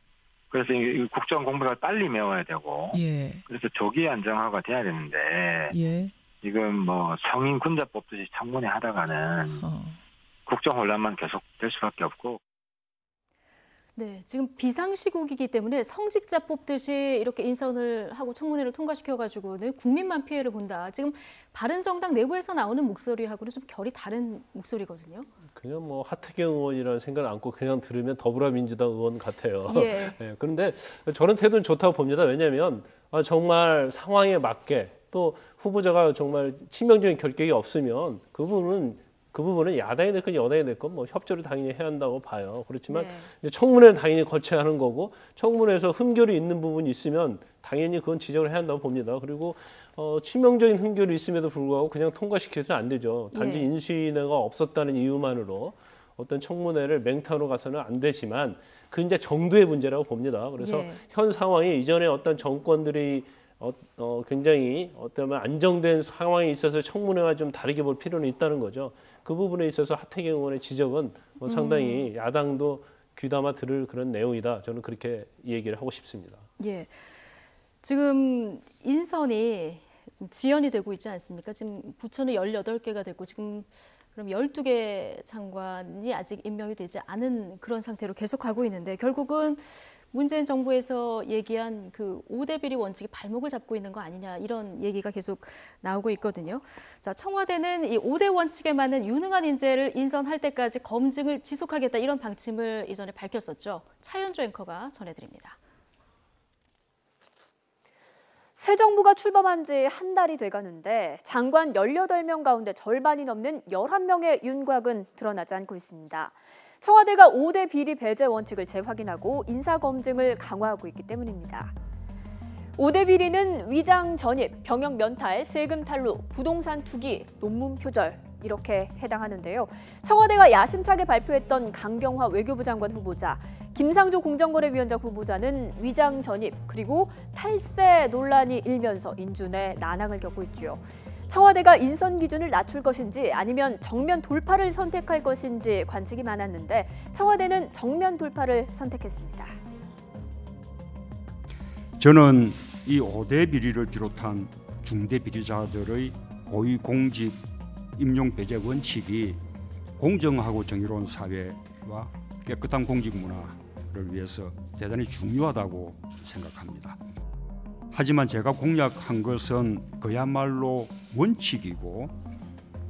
그래서 이 국정 공백을 빨리 메워야 되고, 예. 그래서 조기 안정화가 돼야 되는데 예. 지금 뭐 성인 군자 뽑듯이 청문회 하다가는 국정 혼란만 계속될 수밖에 없고. 네, 지금 비상시국이기 때문에 성직자 뽑듯이 이렇게 인선을 하고 청문회를 통과시켜가지고는 국민만 피해를 본다. 지금 바른정당 내부에서 나오는 목소리하고는 좀 결이 다른 목소리거든요. 그냥 뭐 하태경 의원이라는 생각을 안고 그냥 들으면 더불어민주당 의원 같아요. 예. 네, 그런데 저는 태도는 좋다고 봅니다. 왜냐하면 정말 상황에 맞게 또 후보자가 정말 치명적인 결격이 없으면 그 부분은 야당이 됐건 여당이 됐건 뭐 협조를 당연히 해야 한다고 봐요. 그렇지만 이제 청문회는 당연히 거쳐야 하는 거고 청문회에서 흠결이 있는 부분이 있으면 당연히 그건 지적을 해야 한다고 봅니다. 그리고 치명적인 흠결이 있음에도 불구하고 그냥 통과시켜서는 안 되죠. 단지 인수위가 없었다는 이유만으로 어떤 청문회를 맹탕으로 가서는 안 되지만 그 이제 정도의 문제라고 봅니다. 그래서 현 상황에 이전에 어떤 정권들이 굉장히 어쩌면 안정된 상황에 있어서 청문회와 좀 다르게 볼 필요는 있다는 거죠. 그 부분에 있어서 하태경 의원의 지적은 상당히 야당도 귀담아 들을 그런 내용이다. 저는 그렇게 얘기를 하고 싶습니다. 예, 지금 인선이 좀 지연이 되고 있지 않습니까? 지금 부처는 18개가 됐고 지금 그럼 12개 장관이 아직 임명이 되지 않은 그런 상태로 계속 가고 있는데 결국은 문재인 정부에서 얘기한 그 5대 비리 원칙이 발목을 잡고 있는 거 아니냐 이런 얘기가 계속 나오고 있거든요. 자, 청와대는 이 5대 원칙에 맞는 유능한 인재를 인선할 때까지 검증을 지속하겠다 이런 방침을 이전에 밝혔었죠. 차현주 앵커가 전해드립니다. 새 정부가 출범한 지 한 달이 돼가는데 장관 18명 가운데 절반이 넘는 11명의 윤곽은 드러나지 않고 있습니다. 청와대가 5대 비리 배제 원칙을 재확인하고 인사검증을 강화하고 있기 때문입니다. 5대 비리는 위장 전입, 병역 면탈, 세금 탈루, 부동산 투기, 논문 표절 이렇게 해당하는데요. 청와대가 야심차게 발표했던 강경화 외교부 장관 후보자, 김상조 공정거래위원장 후보자는 위장 전입 그리고 탈세 논란이 일면서 인준에 난항을 겪고 있죠. 청와대가 인선 기준을 낮출 것인지 아니면 정면 돌파를 선택할 것인지 관측이 많았는데 청와대는 정면 돌파를 선택했습니다. 저는 이 5대 비리를 비롯한 중대 비리자들의 고위공직 임용 배제 원칙이 공정하고 정의로운 사회와 깨끗한 공직 문화를 위해서 대단히 중요하다고 생각합니다. 하지만 제가 공약한 것은 그야말로 원칙이고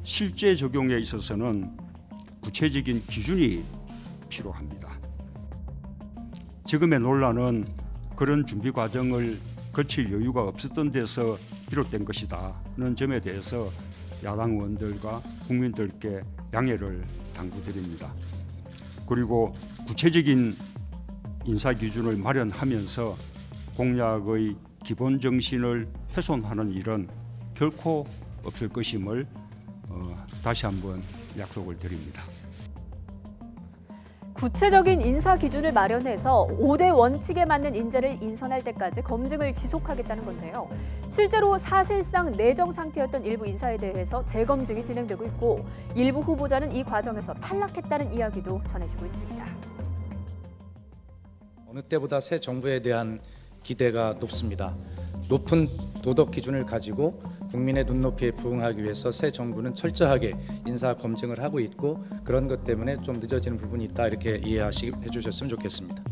실제 적용에 있어서는 구체적인 기준이 필요합니다. 지금의 논란은 그런 준비 과정을 거칠 여유가 없었던 데서 비롯된 것이다는 점에 대해서 야당 의원들과 국민들께 양해를 당부드립니다. 그리고 구체적인 인사 기준을 마련하면서 공약의 기본 정신을 훼손하는 일은 결코 없을 것임을 다시 한번 약속을 드립니다. 구체적인 인사 기준을 마련해서 5대 원칙에 맞는 인재를 인선할 때까지 검증을 지속하겠다는 건데요. 실제로 사실상 내정 상태였던 일부 인사에 대해서 재검증이 진행되고 있고 일부 후보자는 이 과정에서 탈락했다는 이야기도 전해지고 있습니다. 어느 때보다 새 정부에 대한 기대가 높습니다. 높은 도덕 기준을 가지고 국민의 눈높이에 부응하기 위해서 새 정부는 철저하게 인사 검증을 하고 있고 그런 것 때문에 좀 늦어지는 부분이 있다 이렇게 이해해 주셨으면 좋겠습니다.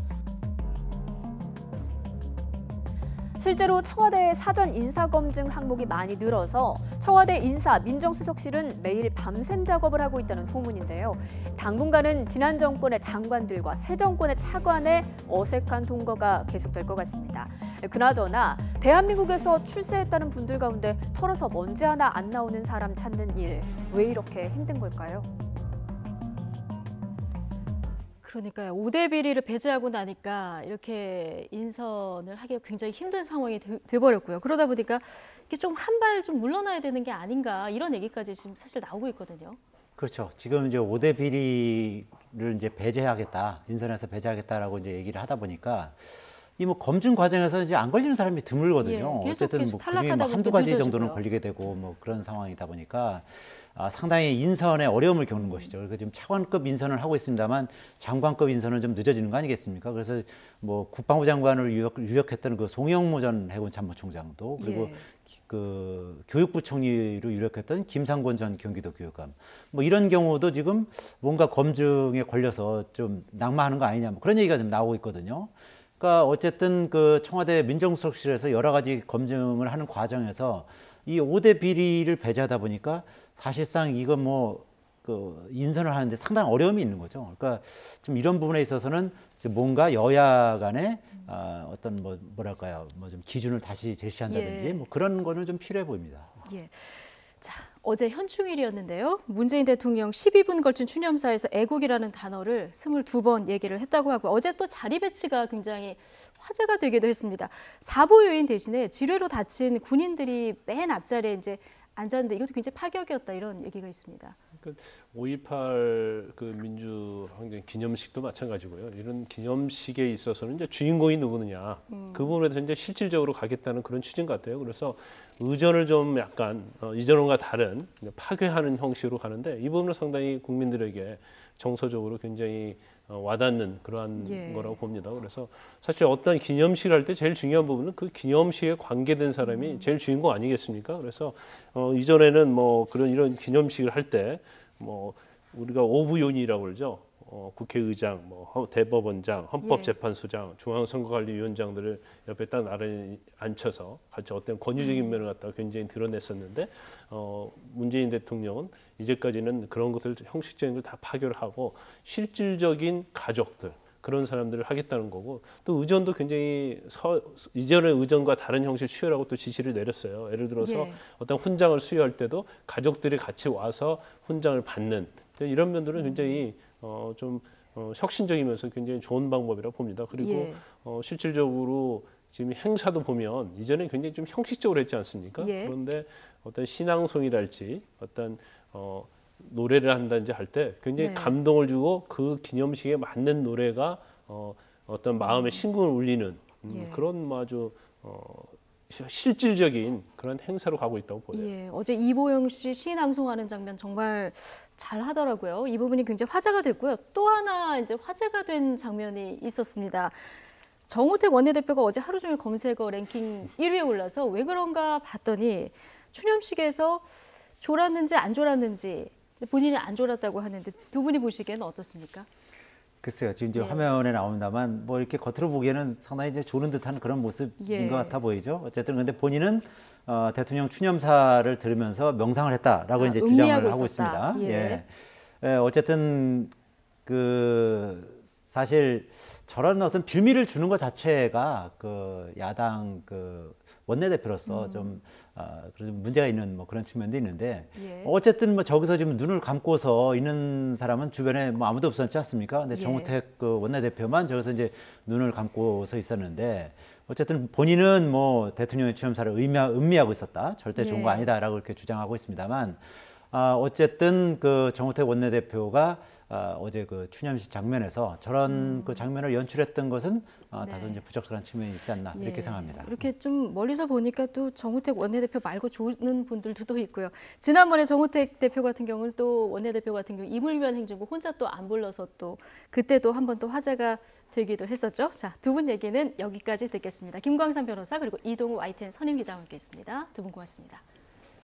실제로 청와대의 사전 인사검증 항목이 많이 늘어서 청와대 인사 민정수석실은 매일 밤샘 작업을 하고 있다는 후문인데요. 당분간은 지난 정권의 장관들과 새 정권의 차관의 어색한 동거가 계속될 것 같습니다. 그나저나 대한민국에서 출세했다는 분들 가운데 털어서 먼지 하나 안 나오는 사람 찾는 일, 왜 이렇게 힘든 걸까요? 그러니까요. 5대 비리를 배제하고 나니까 이렇게 인선을 하기가 굉장히 힘든 상황이 돼버렸고요. 그러다 보니까 이게 좀 한 발 좀 물러나야 되는 게 아닌가 이런 얘기까지 지금 사실 나오고 있거든요. 그렇죠. 지금 이제 5대 비리를 이제 배제하겠다, 인선에서 배제하겠다라고 이제 얘기를 하다 보니까 이 뭐 검증 과정에서 이제 안 걸리는 사람이 드물거든요. 예, 어쨌든 뭐 그중에 뭐 한두 가지 정도는 걸리게 되고 뭐 그런 상황이다 보니까 상당히 인선에 어려움을 겪는 것이죠. 그래서 지금 차관급 인선을 하고 있습니다만 장관급 인선은 좀 늦어지는 거 아니겠습니까? 그래서 뭐 국방부 장관을 유력했던 그 송영무 전 해군 참모총장도 그리고 그 교육부 총리로 유력했던 김상곤 전 경기도 교육감 뭐 이런 경우도 지금 뭔가 검증에 걸려서 좀 낙마하는 거 아니냐 뭐 그런 얘기가 좀 나오고 있거든요. 그러니까 어쨌든 그 청와대 민정수석실에서 여러 가지 검증을 하는 과정에서 이 5대 비리를 배제하다 보니까 사실상 이거 뭐 그 인선을 하는데 상당히 어려움이 있는 거죠. 그러니까 좀 이런 부분에 있어서는 뭔가 여야 간에 어떤 뭐랄까요, 뭐 좀 기준을 다시 제시한다든지 뭐 그런 거는 좀 필요해 보입니다. 예. 자, 어제 현충일이었는데요. 문재인 대통령 12분 걸친 추념사에서 애국이라는 단어를 22번 얘기를 했다고 하고 어제 또 자리 배치가 굉장히 화제가 되기도 했습니다. 사보 요인 대신에 지뢰로 다친 군인들이 맨 앞자리에 이제 앉았는데 이것도 굉장히 파격이었다 이런 얘기가 있습니다. 그러니까 5.18 그 민주항쟁 기념식도 마찬가지고요. 이런 기념식에 있어서는 이제 주인공이 누구느냐 그 부분에 대해서 이제 실질적으로 가겠다는 그런 추진 같아요. 그래서 의전을 좀 약간 이전과 다른 파괴하는 형식으로 가는데 이 부분은 상당히 국민들에게 정서적으로 굉장히 와닿는 그러한 거라고 봅니다. 그래서 사실 어떤 기념식을 할 때 제일 중요한 부분은 그 기념식에 관계된 사람이 제일 주인공 아니겠습니까? 그래서 이전에는 뭐 이런 기념식을 할 때 뭐 우리가 오부요인이라고 그러죠. 국회의장, 뭐 대법원장, 헌법재판소장, 중앙선거관리위원장들을 옆에 딱 나란히 앉혀서 같이 어떤 권위적인 면을 갖다가 굉장히 드러냈었는데 문재인 대통령은 이제까지는 그런 것을 형식적인 걸 다 파괴를 하고 실질적인 가족들 그런 사람들을 하겠다는 거고 또 의전도 굉장히 이전의 의전과 다른 형식을 취하라고 또 지시를 내렸어요. 예를 들어서 어떤 훈장을 수여할 때도 가족들이 같이 와서 훈장을 받는 이런 면들은 굉장히 좀 혁신적이면서 굉장히 좋은 방법이라고 봅니다. 그리고 실질적으로 지금 행사도 보면 이전에 굉장히 좀 형식적으로 했지 않습니까? 그런데 어떤 신앙송이랄지 어떤 노래를 한다든지 할 때 굉장히 감동을 주고 그 기념식에 맞는 노래가 어떤 마음의 심금을 울리는 그런 아주 실질적인 그런 행사로 가고 있다고 보여요. 예, 어제 이보영 씨 시인낭송하는 장면 정말 잘 하더라고요. 이 부분이 굉장히 화제가 됐고요. 또 하나 이제 화제가 된 장면이 있었습니다. 정우택 원내대표가 어제 하루 종일 검색어 랭킹 1위에 올라서 왜 그런가 봤더니 추념식에서 졸았는지 안 졸았는지 본인이 안 졸았다고 하는데 두 분이 보시기에는 어떻습니까? 글쎄요, 지금 이제 화면에 나옵니다만 뭐 이렇게 겉으로 보기에는 상당히 이제 조는 듯한 그런 모습인 것 같아 보이죠. 어쨌든 근데 본인은 대통령 추념사를 들으면서 명상을 했다라고 이제 주장을 하고 있습니다. 어쨌든 그 사실 저런 어떤 빌미를 주는 것 자체가 그 야당 그 원내대표로서 좀 문제가 있는 뭐 그런 측면도 있는데 어쨌든 뭐 저기서 지금 눈을 감고서 있는 사람은 주변에 뭐 아무도 없었지 않습니까? 근데 정우택 그 원내대표만 저기서 이제 눈을 감고서 있었는데 어쨌든 본인은 뭐 대통령의 추념사를 음미하고 있었다. 절대 좋은 거 아니다라고 이렇게 주장하고 있습니다만 어쨌든 그 정우택 원내대표가 어제 그 추념식 장면에서 저런 그 장면을 연출했던 것은 다소 이제 부적절한 측면이 있지 않나 이렇게 생각합니다. 이렇게 좀 멀리서 보니까 또 정우택 원내대표 말고 좋은 분들도 또 있고요. 지난번에 정우택 대표 같은 경우는 또 원내대표 같은 경우 이물위헌 행진곡 혼자 또 안 불러서 또 그때도 한번 또 화제가 되기도 했었죠. 자, 두 분 얘기는 여기까지 듣겠습니다. 김광산 변호사 그리고 이동우 YTN 선임 기자와 함께했습니다. 두 분 고맙습니다.